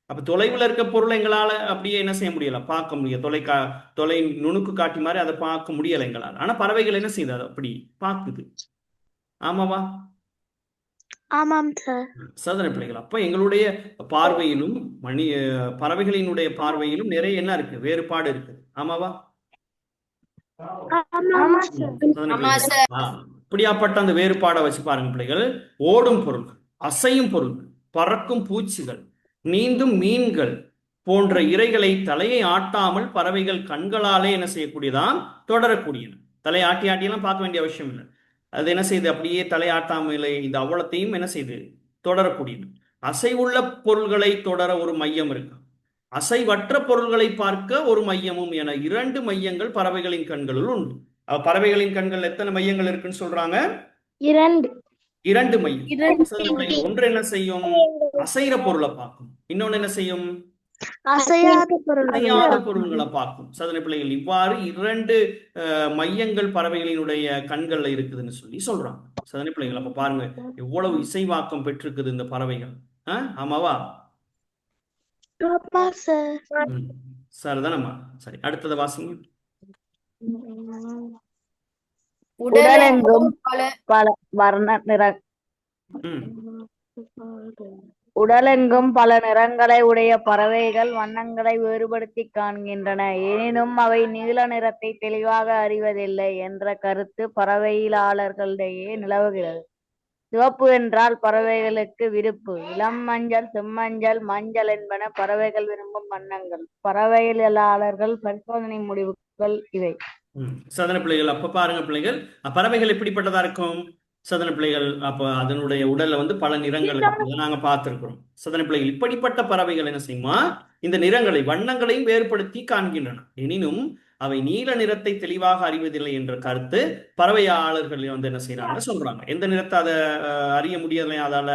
அப்ப தொலைவில் இருக்க பொருளை எங்களால அப்படியே என்ன செய்ய முடியல? பார்க்க முடியும். தொலை நுணுக்கு காட்டி மாதிரி அதை பார்க்க முடியல எங்களால். ஆனா பறவைகள் என்ன செய்யுது? அதை அப்படி பார்க்குது. ஆமாவா? ஆமாம் சார். சதனை பிள்ளைகள். அப்ப எங்களுடைய பார்வையிலும் பறவைகளினுடைய பார்வையிலும் நிறைய என்ன இருக்கு? வேறுபாடு இருக்கு. ஆமாவா? இப்படியாப்பட்ட அந்த வேறுபாடை வச்சு பாருங்க பிள்ளைகள். ஓடும் பொருள்கள், அசையும் பொருள்கள், பறக்கும் பூச்சிகள், நீந்தும் மீன்கள் போன்ற இரைகளை தலையை ஆட்டாமல் பறவைகள் கண்களாலே என்ன செய்யக்கூடியதான்? தொடரக்கூடியன. தலையை ஆட்டியெல்லாம் பார்க்க வேண்டிய அவசியம் இல்லை. அது என்ன செய்யுது? அப்படியே தலையாட்டாமலே இந்த அவ்வளத்தையும் என்ன செய்யுது? தொடரக்கூடியது. அசைவுள்ள பொருள்களை தொடர ஒரு மையம் இருக்கு. அசைவற்ற பொருள்களை பார்க்க ஒரு மையமும் என 2 மையங்கள் பறவைகளின் கண்களுள் உண்டு. பறவைகளின் கண்கள் எத்தனை மையங்கள் இருக்குன்னு சொல்றாங்க? 2. 2 மையம். ஒன்று என்ன செய்யும்? அசைற பொருளை பார்க்கும். இன்னொன்னு என்ன செய்யும்? அசையாத பொருள்கள் அசையாத பொருள்களை பார்க்கும். சாதனை பிள்ளைகள் இவ்வாறு 2 மையங்கள் பறவைகளினுடைய கண்கள்ல இருக்குதுன்னு சொல்லி சொல்றாங்க. சாதனை பிள்ளைகள் அப்ப பாருங்க எவ்வளவு இசைவாக்கம் பெற்றிருக்குது இந்த பறவைகள். ஆமாவா? ஆமா சார். சரிதானம்மா. சரி, அடுத்தது வாசிங்க. உடலெங்கும் பல வர்ண நிற ம் உடலெங்கும் பல நிறங்களை உடைய பறவைகள் வண்ணங்களை வேறுபடுத்தி காண்கின்றன. எனினும் அவை நீல நிறத்தை தெளிவாக அறிவதில்லை என்ற கருத்து பறவையியலாளர்களிடையே நிலவுகிறது. சிவப்பு என்றால் பறவைகளுக்கு விருப்பு. இளம் மஞ்சள், செம்மஞ்சள், மஞ்சள் என்பன பறவைகள் விரும்பும் வண்ணங்கள். பறவையியலாளர்கள் பரிசோதனை முடிவுகள் இவை. சாதனை பிள்ளைகள் அப்ப பாருங்க பிள்ளைகள், பறவைகள் எப்படிப்பட்டதா இருக்கும்? சதன பிள்ளைகள் அப்ப அதனுடைய உடல்ல வந்து பல நிறங்கள் இருக்கு. நாங்க பார்த்திருக்கிறோம். சதன பிள்ளைகள் இப்படிப்பட்ட பறவைகள் என்ன செய்யுமா? இந்த நிறங்களை வண்ணங்களையும் வேறுபடுத்தி காண்கின்றன. எனினும் அவை நீல நிறத்தை தெளிவாக அறிவதில்லை என்ற கருத்து பறவையாளர்கள் வந்து என்ன செய்யறாங்க சொல்றாங்க. எந்த நிறத்தை அதை அறிய முடியலையா? அதால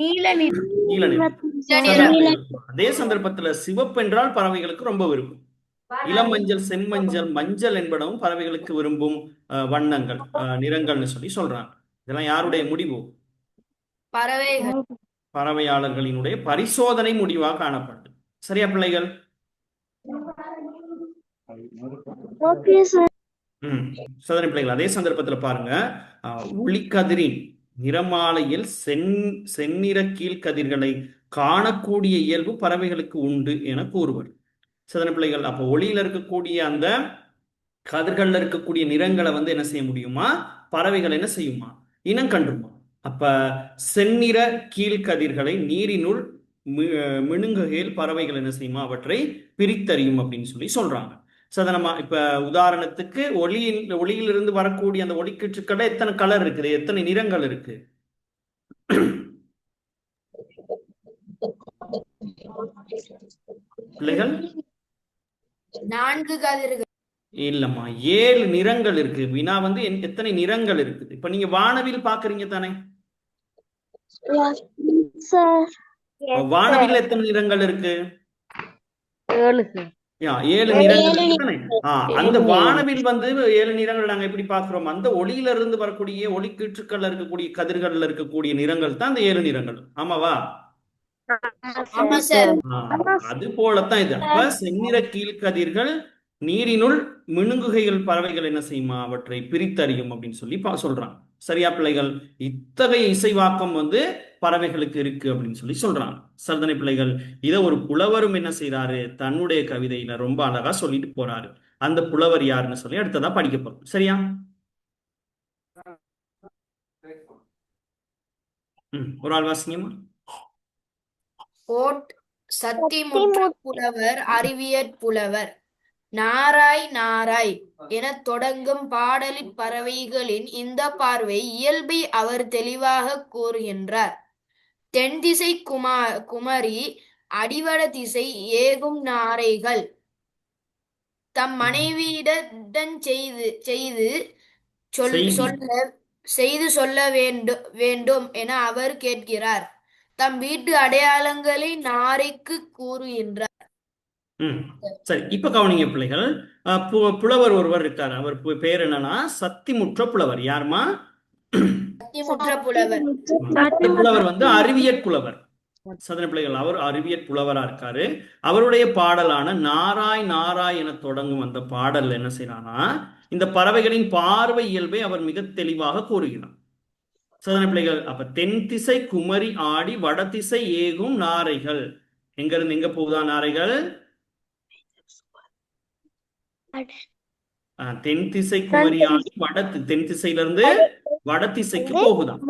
நீல நிறம். அதே சந்தர்ப்பத்துல சிவப்பு என்றால் பறவைகளுக்கு ரொம்ப விருப்பம். இளமஞ்சள், செம்மஞ்சள், மஞ்சள் என்பனவும் பறவைகளுக்கு விரும்பும் வண்ணங்கள், நிறங்கள்னு சொல்லி சொல்றாங்க. இதெல்லாம் யாருடைய முடிவு? பறவையாளர்களினுடைய பரிசோதனை முடிவாக காணப்படுது. சரியா பிள்ளைகள்? சோதனை பிள்ளைகள் அதே சந்தர்ப்பத்துல பாருங்க, ஒளிக்கதிரின் நிறமாலையில் செந்நிற கீழ்கதிர்களை காணக்கூடிய இயல்பு பறவைகளுக்கு உண்டு என கூறுவர். சோதனை பிள்ளைகள் அப்போ ஒளியில இருக்கக்கூடிய அந்த கதிர்கள்ல இருக்கக்கூடிய நிறங்களை வந்து என்ன செய்ய முடியுமா? பறவைகள் என்ன செய்யுமா? இனம் கண்டுமா. அப்ப செந்நிற கீழ்கதிர்களை நீரினுள் மினுங்குகையில் பறவைகள் என்ன செய்யுமா? அவற்றை பிரித்தறியும் அப்படின்னு சொல்லி சொல்றாங்க. சாதாரணமா இப்ப உதாரணத்துக்கு ஒளியிலிருந்து வரக்கூடிய அந்த ஒளிக்கீற்றுக்கள் எத்தனை கலர் இருக்குது? எத்தனை நிறங்கள் இருக்கு? பிள்ளைகள் 4 கதிர்கள் இல்லம்மா, 7 நிறங்கள் இருக்கு. வினா வந்து எத்தனை நிறங்கள் இருக்குது? இப்ப நீங்க வானவில் பாக்குறீங்க தானே? வானவில் எத்தனை நிறங்கள் இருக்கு? 7 நிறங்கள் தானே? அந்த வானவில் வந்து 7 நிறங்கள் நாங்க எப்படி பாக்குறோம்? அந்த ஒளியில இருந்து வரக்கூடிய ஒளிக்கீற்றுக்கள்ல இருக்கக்கூடிய கதிர்கள்ல இருக்கக்கூடிய நிறங்கள் தான் அந்த 7 நிறங்கள். ஆமாவா? அது போலத்தான் இது. அப்ப செந்நிற கீழ்கதிர்கள் நீரினுள் மினுங்குகைகள் பறவைகள் என்ன செய்யுமா? அவற்றை பிரித்தறியும் அப்படின்னு சொல்லி சொல்றாங்க. சரியா பிள்ளைகள்? இத்தகைய இசைவாக்கம் வந்து பறவைகளுக்கு இருக்கு அப்படின்னு சொல்லி சொல்றாங்க. சர்தனை பிள்ளைகள் இதை ஒரு புலவரும் என்ன செய்யறாரு? தன்னுடைய கவிதையில ரொம்ப அழகா சொல்லிட்டு போறாரு. அந்த புலவர் யாருன்னு சொல்லி அடுத்ததா படிக்க போறோம். சரியா? ஒரு ஆள் வாசிங்கம்மா. சத்திமுற்ற புலவர் அறிவியற் புலவர் நாராய் நாராய் எனத் தொடங்கும் பாடலிற் பறவைகளின் இந்த பார்வை இயல்பை அவர் தெளிவாக கூறுகின்றார். தென்திசை குமரி அடிவட திசை ஏகும் நாரைகள் தம் மனைவியிடம் செய்து சொல்ல வேண்டும் என அவர் கேட்கிறார். தம் வீட்டு அடையாளங்களை நாரைக்கு கூறுகின்றார். சரி, இப்ப கவனிங்க பிள்ளைகள். புலவர் ஒருவர் இருக்காரு. அவர் பேர் என்னன்னா சத்திமுற்ற புலவர். யாருமா? புலவர் வந்து அறிவியற் புலவர். சதன பிள்ளைகள் அவர் அறிவியற் புலவரா இருக்காரு. அவருடைய பாடலான நாராய் நாராய் என தொடங்கும் அந்த பாடல் என்ன செய்யறானா, இந்த பறவைகளின் பார்வை இயல்பை அவர் மிக தெளிவாக கூறுகிறார். சதன பிள்ளைகள் அப்ப தென் திசை குமரி ஆடி வடதிசை ஏகும் நாரைகள். எங்க இருந்து எங்க போகுதா நாரைகள்? தென் திசை குமரி ஆடி தென் திசையில இருந்து வடதிசைக்கு போகுதான்.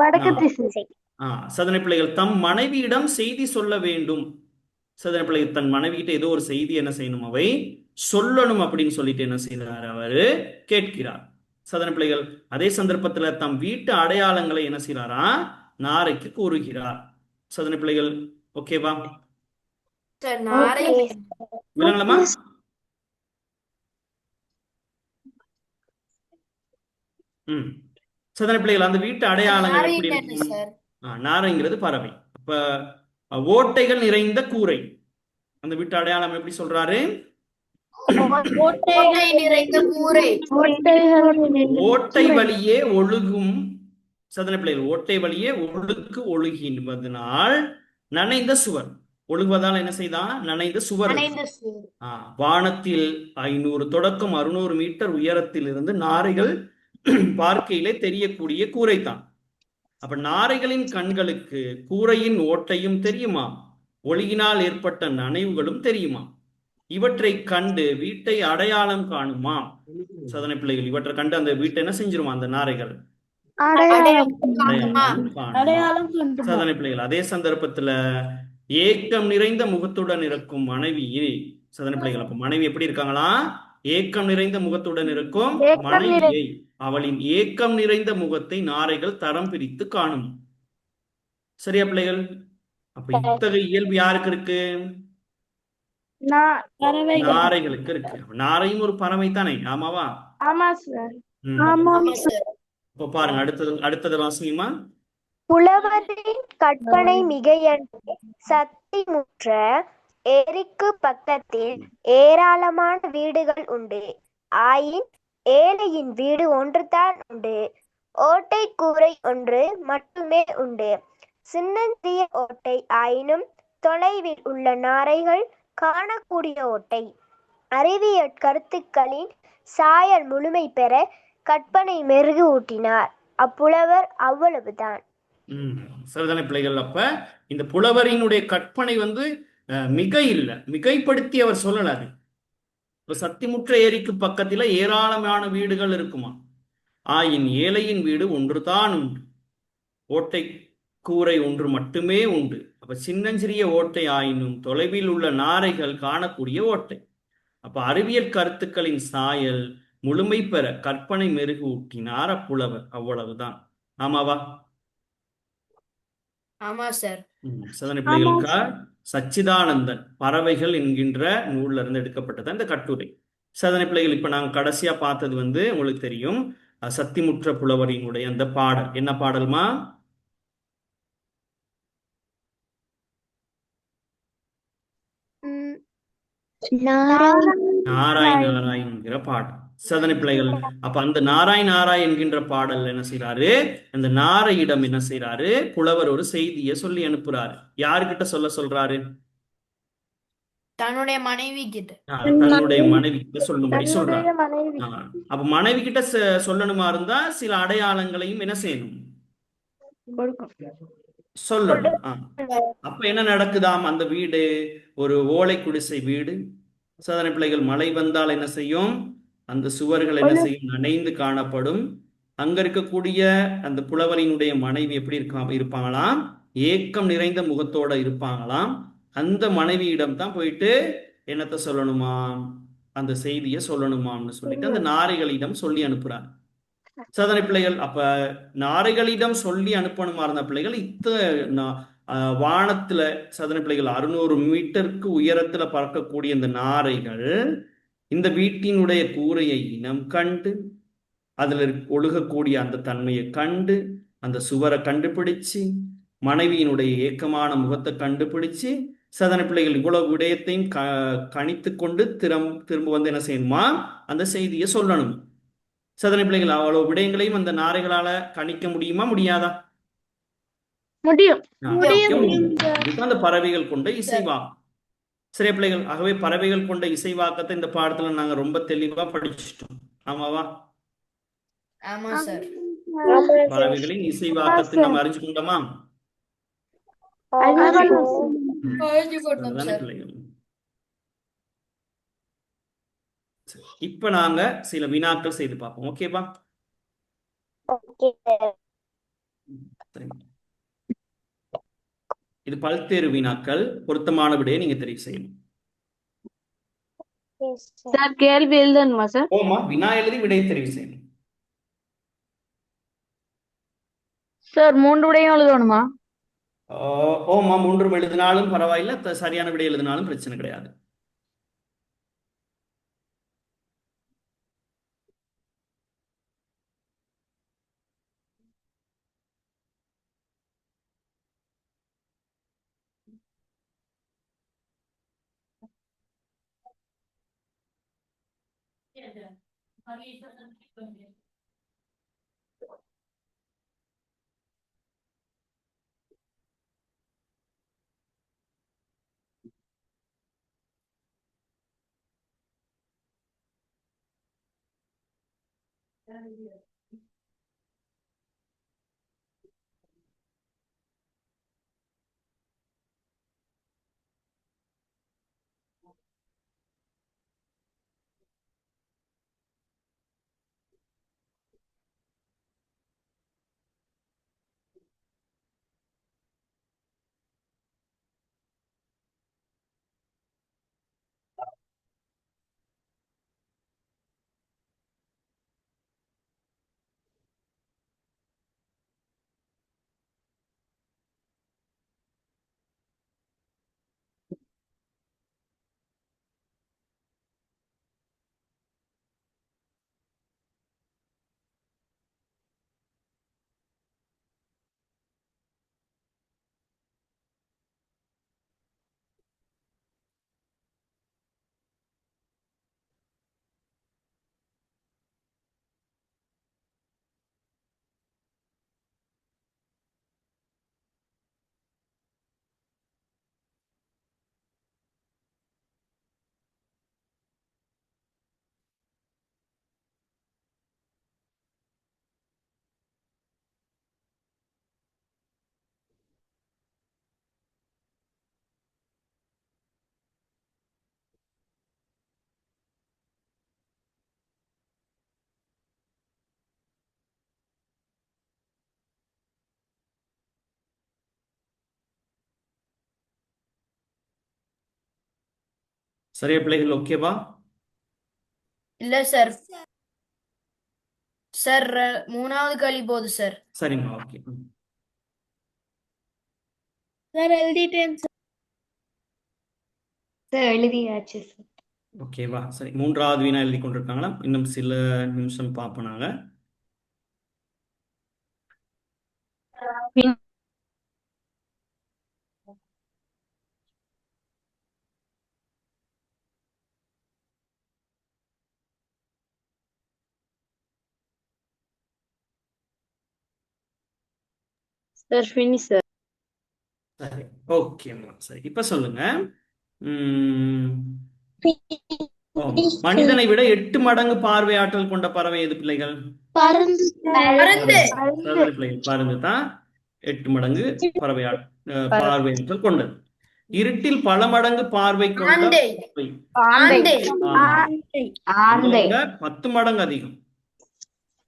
சதனை பிள்ளைகள் தம் மனைவியிடம் செய்தி சொல்ல வேண்டும். சதனை பிள்ளைகள் தன் மனைவிகிட்ட ஏதோ ஒரு செய்தி என்ன செய்யணும்? அவை சொல்லணும் அப்படின்னு சொல்லிட்டு என்ன செய்யறாரு? அவரு கேட்கிறார். சதன பிள்ளைகள் அதே சந்தர்ப்பத்துல தம் வீட்டு அடையாளங்களை என்ன செய்யறாரா? நாரைக்கு கூறுகிறார். சதன பிள்ளைகள் ஓகேவா? சார் நாரை விளங்கலாமா? ம். சாதாரண பிள்ளைகள் அந்த வீட்டு அடையாளங்கள் நாரை எப்படி என்ன இருக்கும்? சார்? நாரைங்கிறது பறவை. அப்ப ஓட்டைகள் நிறைந்த கூரை, அந்த வீட்டு அடையாளம் எப்படி சொல்றாரு? ஓட்டை நிறைந்த கூரை. ஓட்டை வழியே ஒழுகும். சாதாரண பிள்ளைகள் ஓட்டை வழியே ஒழுகுவதனால் நனைந்த சுவர். ஒழுகுவதால் என்ன செய்தான்? நனைந்த சுவர். நனைந்த சுவர். வானத்தில் 500 தொடக்கம் 600 மீட்டர் உயரத்தில் இருந்து நாரைகள் பார்க்கையிலே தெரியக்கூடிய கூரை தான். அப்ப நாரைகளின் கண்களுக்கு கூரையின் ஓட்டையும் தெரியுமா, ஒளியினால் ஏற்பட்ட நனைவுகளும் தெரியுமா? இவற்றை கண்டு வீட்டை அடையாளம் காணுமா? சாதனை பிள்ளைகள் இவற்றை கண்டு அந்த வீட்டை என்ன செஞ்சிருமா? அந்த நாரைகள் அடையாளம் அடையாளம் காணுமா? சாதனை பிள்ளைகள் அதே சந்தர்ப்பத்துல ஏக்கம் நிறைந்த முகத்துடன் இருக்கும் மனைவியை, சாதனை பிள்ளைகள் அப்ப மனைவி எப்படி இருக்காங்களா? ஏக்கம் நிறைந்த முகத்துடன் இருக்கும் மனைவியை, அவளின் ஏக்கம் நிறைந்த முகத்தை நாரைகள் தரம் பிரித்து காணும். சரியா பிள்ளைகள்? அப்ப இத்தகைய இயல்பு யாருக்கு இருக்கு? நாரைகளுக்கு இருக்கு. நாரையும் ஒரு பறவை தானே? ஆமாவா? ஆமா சார். ஆமா சார். இப்ப பாருங்க, அடுத்தது வாசிங்கம்மா. புலவரின் கற்பனை மிகையன்று சத்திமுற்ற ஏரிக்கு பக்கத்தில் ஏராளமான வீடுகள் உண்டு. ஆயின் ஏழையின் வீடு ஒன்றுதான் உண்டு. ஓட்டை கூரை ஒன்று மட்டுமே உண்டு. சின்னஞ்சிறிய ஓட்டை ஆயினும் தொலைவில் உள்ள நாரைகள் காணக்கூடிய ஓட்டை. அறிவியற் கருத்துக்களின் சாயல் முழுமை பெற கற்பனை மெருகு ஊட்டினார் அப்புலவர். அவ்வளவுதான். சரிதானே பிள்ளைகள்? அப்ப இந்த புலவரினுடைய கற்பனை மிகை இல்லை, மிகைப்படுத்தி அவர் சொல்லலாது. இப்ப சத்திமுற்ற ஏரிக்கு பக்கத்துல ஏராளமான வீடுகள் இருக்குமா, ஆயின் ஏழையின் வீடு ஒன்றுதான் உண்டு, ஓட்டை கூரை ஒன்று மட்டுமே உண்டு. அப்ப சின்னஞ்சிறிய ஓட்டை ஆயினும் தொலைவில் உள்ள நாரைகள் காணக்கூடிய ஓட்டை. அப்ப அறிவியல் கருத்துக்களின் சாயல் முழுமை பெற கற்பனை மெருகு ஊட்டினார் அப்புலவர். அவ்வளவுதான். ஆமாவா? ஆமா சார். சாதனை பிள்ளைகளுக்கா சச்சிதானந்தன் பறவைகள் என்கின்ற நூல்ல இருந்து எடுக்கப்பட்டது இந்த கட்டுரை. சாதனை பிள்ளைகள் இப்ப நாங்க கடைசியா பார்த்தது உங்களுக்கு தெரியும், சத்திமுற்ற புலவரினுடைய அந்த பாடல். என்ன பாடல்மா? நாராய் நாராய் என்கிற பாடல். சாதனை பிள்ளைகள் அப்ப அந்த நாராய் நாராய் என்கின்ற பாடல் என்ன செய்யறாரு? அந்த நாரையிடம் என்ன செய்யறாரு? புலவர் ஒரு செய்தியை சொல்லி அனுப்புறாரு. யாருக்கிட்ட சொல்றாரு? தன்னுடைய மனைவி கிட்ட. தன்னுடைய மனைவி கிட்ட சொல்லும்படி சொல்றாரு. அப்ப மனைவி கிட்ட சொல்லணுமா இருந்தா சில அடையாளங்களையும் என்ன செய்யணும்? சொல்லணும். அப்ப என்ன நடக்குதாம்? அந்த வீடு ஒரு ஓலை குடிசை வீடு. சாதனை பிள்ளைகள் மழை வந்தால் என்ன செய்யும்? அந்த சுவர்கள் என்ன செய்யும்? நனைந்து காணப்படும். அங்க இருக்கக்கூடிய அந்த புலவரினுடைய மனைவி எப்படி இருப்பாங்களாம்? ஏக்கம் நிறைந்த முகத்தோட இருப்பாங்களாம். அந்த மனைவியிடம் தான் போயிட்டு என்னத்தை சொல்லணுமா? அந்த செய்தியை சொல்லணுமான்னு சொல்லிட்டு அந்த நாரைகளிடம் சொல்லி அனுப்புறாங்க. சாதனை பிள்ளைகள் அப்ப நாரைகளிடம் சொல்லி அனுப்பணுமா இருந்த பிள்ளைகள் வானத்துல சாதனை பிள்ளைகள் 600 மீட்டருக்கு உயரத்துல பறக்கக்கூடிய இந்த நாரைகள் இந்த வீட்டினுடைய கூரையை இனம் கண்டு, அதுல ஒழுகக்கூடிய அந்த தன்மையை கண்டு, அந்த சுவரை கண்டுபிடிச்சு, மனைவியினுடைய ஏக்கமான முகத்தை கண்டுபிடிச்சு, சாதனை பிள்ளைகள் இவ்வளவு விடயத்தையும் கணித்து கொண்டு திரும்ப என்ன செய்யணுமா? அந்த செய்தியை சொல்லணும். சாதனை பிள்ளைகள் அவ்வளவு விடயங்களையும் அந்த நாரைகளால கணிக்க முடியுமா, முடியாதா? முடியும். இதுதான் அந்த பறவைகள் கொண்ட இசைவாக்கம். சரியா பிள்ளைகள்? ஆகவே பறவைகள் கொண்ட இசைவாக்கத்தை இந்த பாடத்துல நாங்க ரொம்ப தெளிவா படிச்சுட்டோம். ஆமாவா? ஆமா சார். பறவைகளின் இசைவாக்கத்தை நம்ம அறிஞ்சுக்கொண்டோமா? பிள்ளைகள் இப்ப நாங்க சில வினாக்கள் செய்து பார்ப்போம். ஓகேவா? இது பல்தேர்வு வினாக்கள். பொருத்தமான விடையை நீங்க தெரிவு செய்யணும். சார் கேள்வி எழுதணுமா சார்? ஓமா, வினா எழுதி விடையை தெரிவு செய்யணும். சார் 3 விடையும் எழுதணுமா? ஓமா மூன்றும் எழுதினாலும் பரவாயில்ல, சரியான விடை எழுதினாலும் பிரச்சனை கிடையாது. சரியா பிள்ளைகள்? ஓகேவா? இல்ல சார். சார் மூணாவது கேள்வி போகுது சார். சரிம்மா, ஓகே. சார் எழுதிட்டேன் சார். சார் எழுதியாச்சு சார். ஓகேவா? சரி, மூன்றாவது வினா எழுதி கொண்டிருக்காங்களா? இன்னும் சில நிமிஷம் பார்ப்போம் நாங்க. Sir finish sir. சரி, ஓகேம்மா. சரி, இப்ப சொல்லுங்க. உம் மனிதனை விட 8 மடங்கு பார்வை ஆற்றல் கொண்ட பறவை எது பிள்ளைகள்? பருந்து. பருந்து. சாதாரண பிள்ளைகள், பருந்து தான் 8 மடங்கு பார்வை ஆற்றல் கொண்டது. இருட்டில் பல மடங்கு பார்வை கொண்ட ஆந்தை. பறவை. ஆந்தை. ஆந்தை 10 மடங்கு அதிகம்.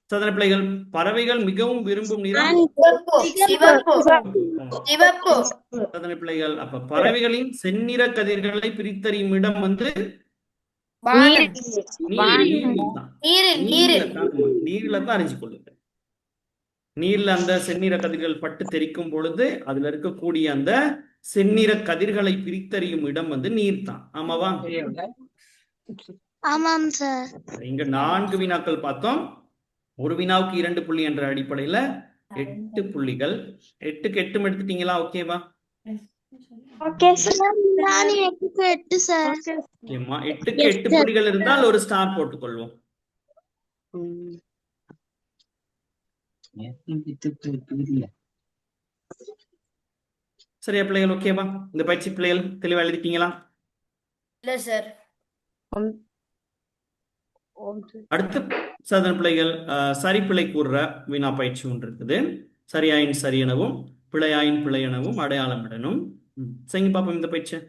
சாதாரண பிள்ளைகள், பறவைகள் மிகவும் விரும்பும் நிறம் சிவப்பு. சிவப்பு. சாதாரண பிள்ளைகள், அப்ப பறவைகளின் செந்நிற கதிர்களை பிரித்தறியும் இடம் வந்து வானம். நீர்ல தான் அறிஞ்சு கொள்ளுங்க. நீர்ல அந்த செந்நிற கதிர்கள் பட்டு தெரிக்கும் பொழுது அதுல இருக்கக்கூடிய அந்த செந்நிற கதிர்களை பிரித்தறியும் இடம் வந்து நீர் தான். ஆமாவா? ஆமாம் சார். இங்க 4 வினாக்கள் பார்த்தோம். ஒரு வினாவுக்கு 2 புள்ளி என்ற அடிப்படையில 8 புள்ளிகள். 8க்கு 8 எடுத்துட்டீங்களா? ஓகேவா? Okay sir. நான் 8 சார். ஓகேம்மா, 8க்கு 8 புள்ளிகள் இருந்தால் ஒரு ஸ்டார் போட்டுக்கொள்வோம். சரியா பிள்ளைகள்? ஓகேவா? இந்த பயிற்சி பிள்ளைகள் தெளிவா எழுதிட்டீங்களா? இல்ல சார். அடுத்து சாதாரண பிள்ளைகள், சரி பிழை கூறுற வினா பயிற்சி ஒன்று இருக்குது. சரியாயின் சரியெனவும் பிழையாயின் பிழை எனவும் அடையாளமிடணும். செய்யுங்க பாப்போம் இந்த பயிற்சி.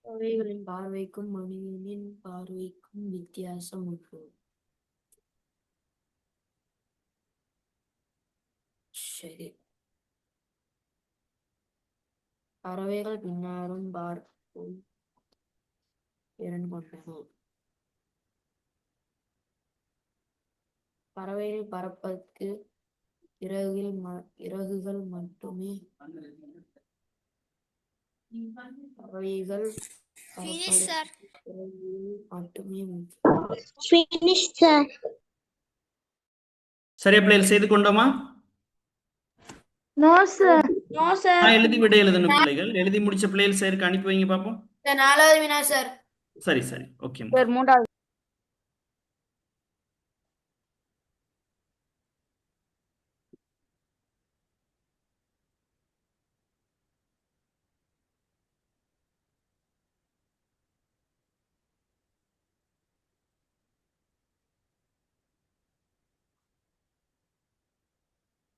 பறவைகளின் பார்வைக்கும் மனிதனின் பார்வைக்கும் வித்தியாசம் உண்டு. சரி. பறவைகள் பின்னாலும் பார்க்கும் திறன் கொண்டன. பறவைகள் பறப்பதற்கு இறகுகள் மட்டுமே. பறவைகள் Finish, sir. இறகுகள் மட்டுமே Finish, sir. சரியா பிள்ளைகள் செய்து கொண்டோமா? No, sir. எழுதி விட எழுதணும் பிள்ளைகள். எழுதி முடிச்ச பிள்ளைகள் சேருக்கு அனுப்பி வைங்க பார்ப்போம். சார் 4வது வினா சார். சரி சரி ஓகே. சார் 3வது.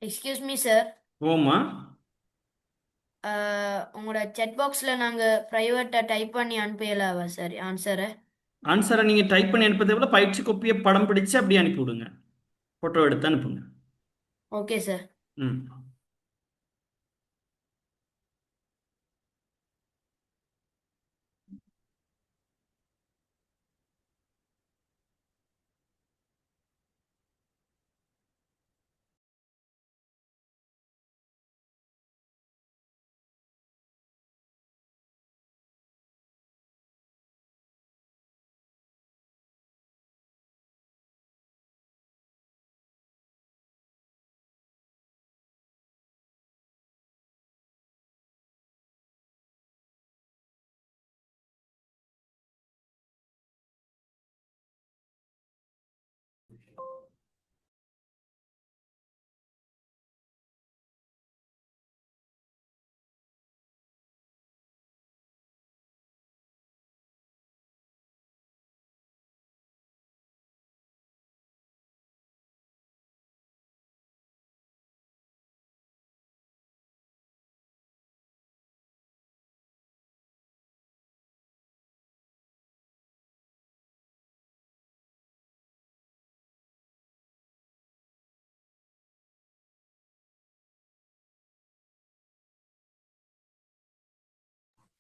Excuse me sir. ஓமா உங்களோட செட் பாக்ஸ்ல நாங்க பிரைவேட்டா டைப் பண்ணி அனுப்பலாவா சார் ஆன்சரை? ஆன்சரை நீங்க டைப் பண்ணி அனுப்பதை விட பயிற்சி கோப்பியை படம் பிடிச்சு அப்படியே அனுப்பி விடுங்க. போட்டோ எடுத்து அனுப்புங்க. Okay sir. ம்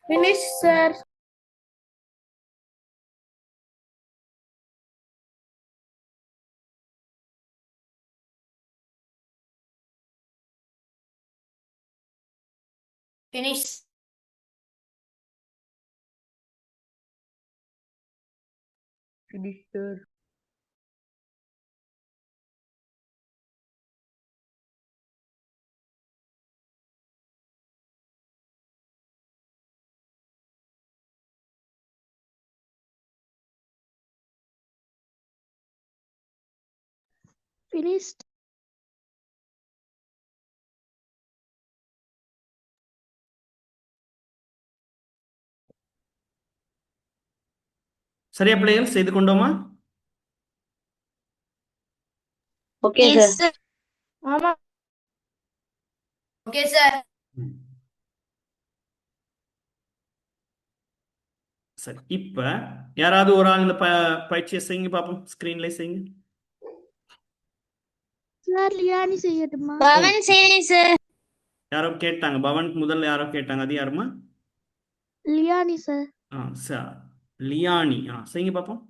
Finish, sir. Finish. Finish, sir. Finished. சரியா பிள்ளைகள் செய்து கொண்டோமா? Okay Yes, sir. sir. ஆமா. Okay sir. சரி இப்ப யாராவது ஒரு ஆள் இந்த பயிற்சியை செய்யுங்க பார்ப்போம். ஸ்கிரீன்ல செய்யுங்க. சார் லியானி செய்யட்டுமா? பவன் செய்றேன் சார். யாரோ கேட்டாங்க, பவனுக்கு முதல்ல யாரோ கேட்டாங்க, அது யாருமா? லியானி சார். சார் லியானி செய்யுங்க பார்ப்போம்.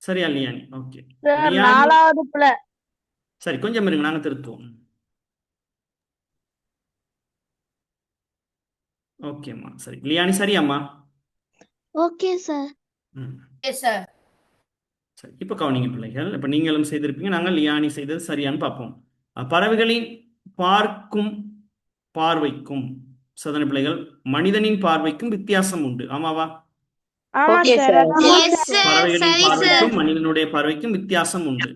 சரியா லியானி? ஓகே சார் லியானி 4வது பிள்ளை. சரி கொஞ்சம் இருங்க, நாங்க திருத்துவோம். ஓகேம்மா சரி. லியானி சரியாம்மா? Okay sir. Okay sir. சரி இப்போ கவனிங்க பிள்ளைகள். இப்போ நீங்களும் செய்திருப்பீங்க, நாங்கள் லியானி செய்தது சரியான்னு பார்ப்போம். பறவைகளின் பார்க்கும் பார்வைக்கும் சோதனை பிள்ளைகள் மனிதனின் பார்வைக்கும் வித்தியாசம் உண்டு. ஆமாவா? ஆமா okay sir. Sir. Yes, sir. பறவைகளின் சரி சார். பார்வைக்கும் மனிதனுடைய பார்வைக்கும் வித்தியாசம் உண்டு.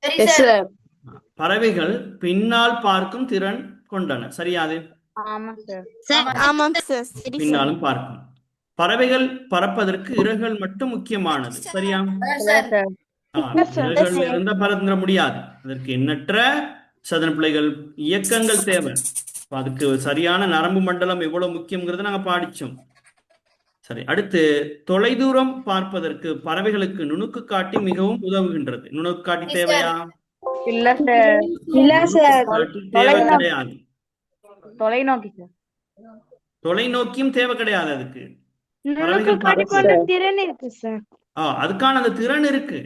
சரி எஸ் சார். சார். பறவைகள் பின்னால் பார்க்கும் திறன் கொண்டன. சரியாது? ஆமா சார். சார் ஆமாம் சார் சரி சார் பின்னாலும் பார்க்கும். பறவைகள் பறப்பதற்கு இறகுகள் மட்டும் முக்கியமானது. சரியா? Sir sir. இறகுகள் இருந்தா பறந்துட முடியாது. அதற்கு எண்ணற்ற சதன பிள்ளைகள் இயக்கங்கள் தேவை. அப்ப அதுக்கு சரியான நரம்பு மண்டலம் எவ்வளவு முக்கியங்கிறத நாங்க படிச்சோம். சரி, அடுத்து தொலைதூரம் பார்ப்பதற்கு பறவைகளுக்கு நுணுக்கு காட்டி மிகவும் உதவுகின்றது. நுணுக்கு காட்டி தேவையா? இல்ல சார். இல்ல சார். காட்டி தேவை கிடையாது. தொலைநோக்கி சார். தொலைநோக்கியும் தேவை கிடையாது. அதுக்கு நுணுக்கு பறவைகள் காட்டி பறக்கும். கொண்ட திறன் இருக்கு சார் அதுக்கான அந்த திறன் இருக்கு.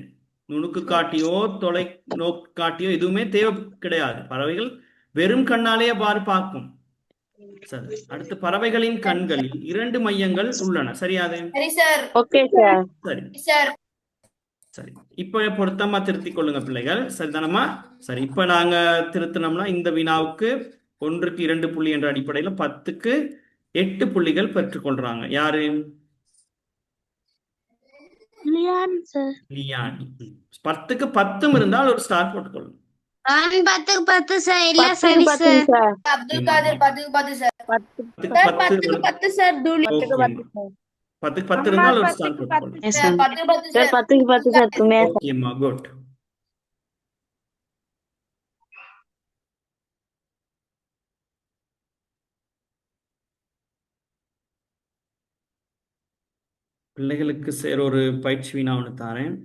நுணுக்கு காட்டியோ தொலை நோக்கு காட்டியோ எதுவுமே தேவை கிடையாது. பறவைகள் வெறும் கண்ணாலேயே பார்க்கும். சரி, அடுத்து பறவைகளின் கண்களில் 2 மையங்கள் உள்ளன. சரியாது? சரி சார் ஓகே சார். சரி சார் சரி, இப்ப பொருத்தமா திருத்திக் கொள்ளுங்க பிள்ளைகள். சரிதானமா? சரி, இப்ப நாங்க திருத்தினோம்னா இந்த வினாவுக்கு 1க்கு 2 புள்ளி என்ற அடிப்படையில 10க்கு 8 புள்ளிகள் பெற்றுக்கொள்றாங்க. யாரு? சார் லியானி. 10க்கு 10 இருந்தால் ஒரு ஸ்டார் போட்டுக்கொள்ளுங்க. நான் 10க்கு 10 சார் இல்ல சரி சார் அப்துல் காதர் 10க்கு 10 சார் 10க்கு சார் 10 10க்கு 10 சார் தூளி ஓகே. 10க்கு 10 அம்மா இருந்தால் ஒரு 10க்கு ஸ்டார் 10 போட்டுக்கொள்ளுங்க. சார் 10க்கு 10 சார் 10க்கு 10 சார். तुम्हें ஓகேம்மா, குட். பிள்ளைகளுக்கு சேர ஒரு பயிற்சி வினா ஒன்று தாரேன்.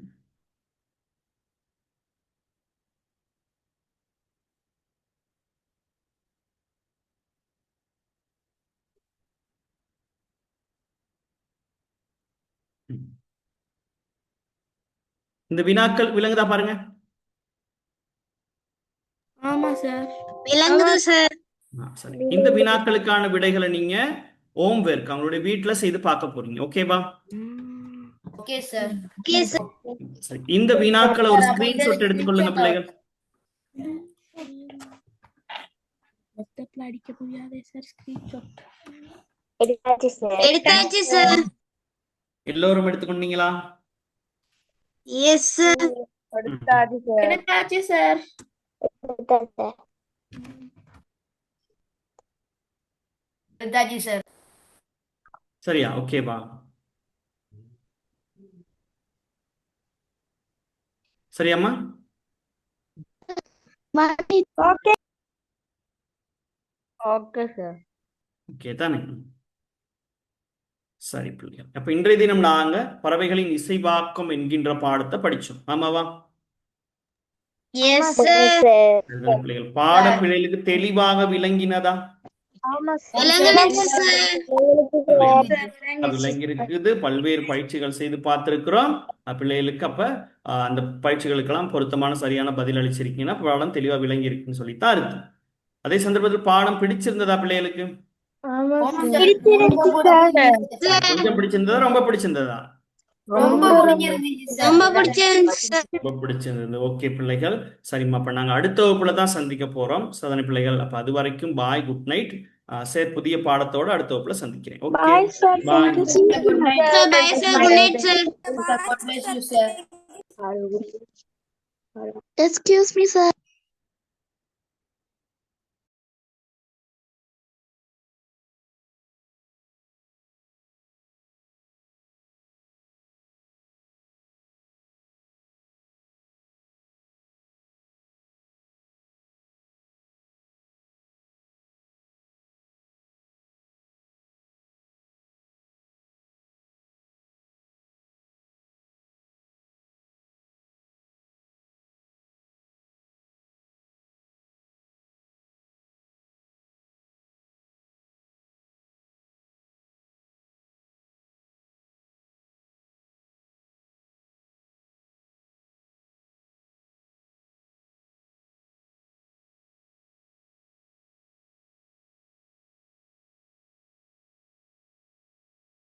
இந்த வினாக்கள் விளங்குதா பாருங்க. ஆமா சார் விளங்குது சார் சரி, இந்த வினாக்களுக்கான விடைகளை நீங்க ஹோம்வொர்க் அவங்களுடைய வீட்டுல செய்து பார்க்க போறீங்க. ஓகேவா? ஓகே சார் ஓகே சார் சரி, இந்த வினாக்களை ஒரு ஸ்கிரீன்ஷாட் எடுத்துக்கொள்ளுங்க பிள்ளைகள். லேப்டாப்ல அடிக்க முடியாதே சார் ஸ்கிரீன்ஷாட் எடுத்தாச்சு சார். எடுத்தாச்சு சார் எல்லோரும் எடுத்துக்கொண்டீங்களா? எஸ் சார் எடுத்தாச்சு சார். எடுத்தாச்சு சார் எடுத்தாச்சு சார். எடுத்தாச்சு சார் சரியா? ஓகேவா? சரியாம்மா? Okay okay sir. ஓகே தானே? சரி பிள்ளைகள், அப்ப இன்றைய தினம் நாங்க பறவைகளின் இசைவாக்கம் என்கின்ற பாடத்தை படிச்சோம். ஆமாவா? Yes sir sir. அதுதான் பிள்ளைகள், பாட பிள்ளைகளுக்கு தெளிவாக விளங்கினதா? ஆமா சார். விளங்குது சார் விளங்கி இருக்குது. பல்வேறு பயிற்சிகள் செய்து பார்த்திருக்கிறோம். பிள்ளைகளுக்கு அப்ப அந்த பயிற்சிகளுக்கெல்லாம் பொருத்தமான சரியான பதில் அளிச்சிருக்கீங்கன்னா பாடம் தெளிவா விளங்கி இருக்குன்னு சொல்லித்தான் இருக்கு. அதே சந்தர்ப்பத்தில் பாடம் பிடிச்சிருந்ததா பிள்ளைகளுக்கு? ஆமா கொஞ்சம் பிடிச்சிருந்ததா, ரொம்ப பிடிச்சிருந்ததா? ரொம்ப பிடிச்சிருந்துச்சு சார் ரொம்ப பிடிச்சிருந்துச்சு சார் ரொம்ப பிடிச்சிருந்தது. ஓகே பிள்ளைகள், சரிம்மா. அப்ப நாங்க அடுத்த வகுப்புல தான் சந்திக்க போறோம் சாதனை பிள்ளைகள். அப்ப அது வரைக்கும் பாய், குட் நைட். சரி, புதிய பாடத்தோட அடுத்த வகுப்புல சந்திக்கிறேன். Okay, bye sir. Bye. Good night sir bye sir good night sir God bless you, sir. Excuse me sir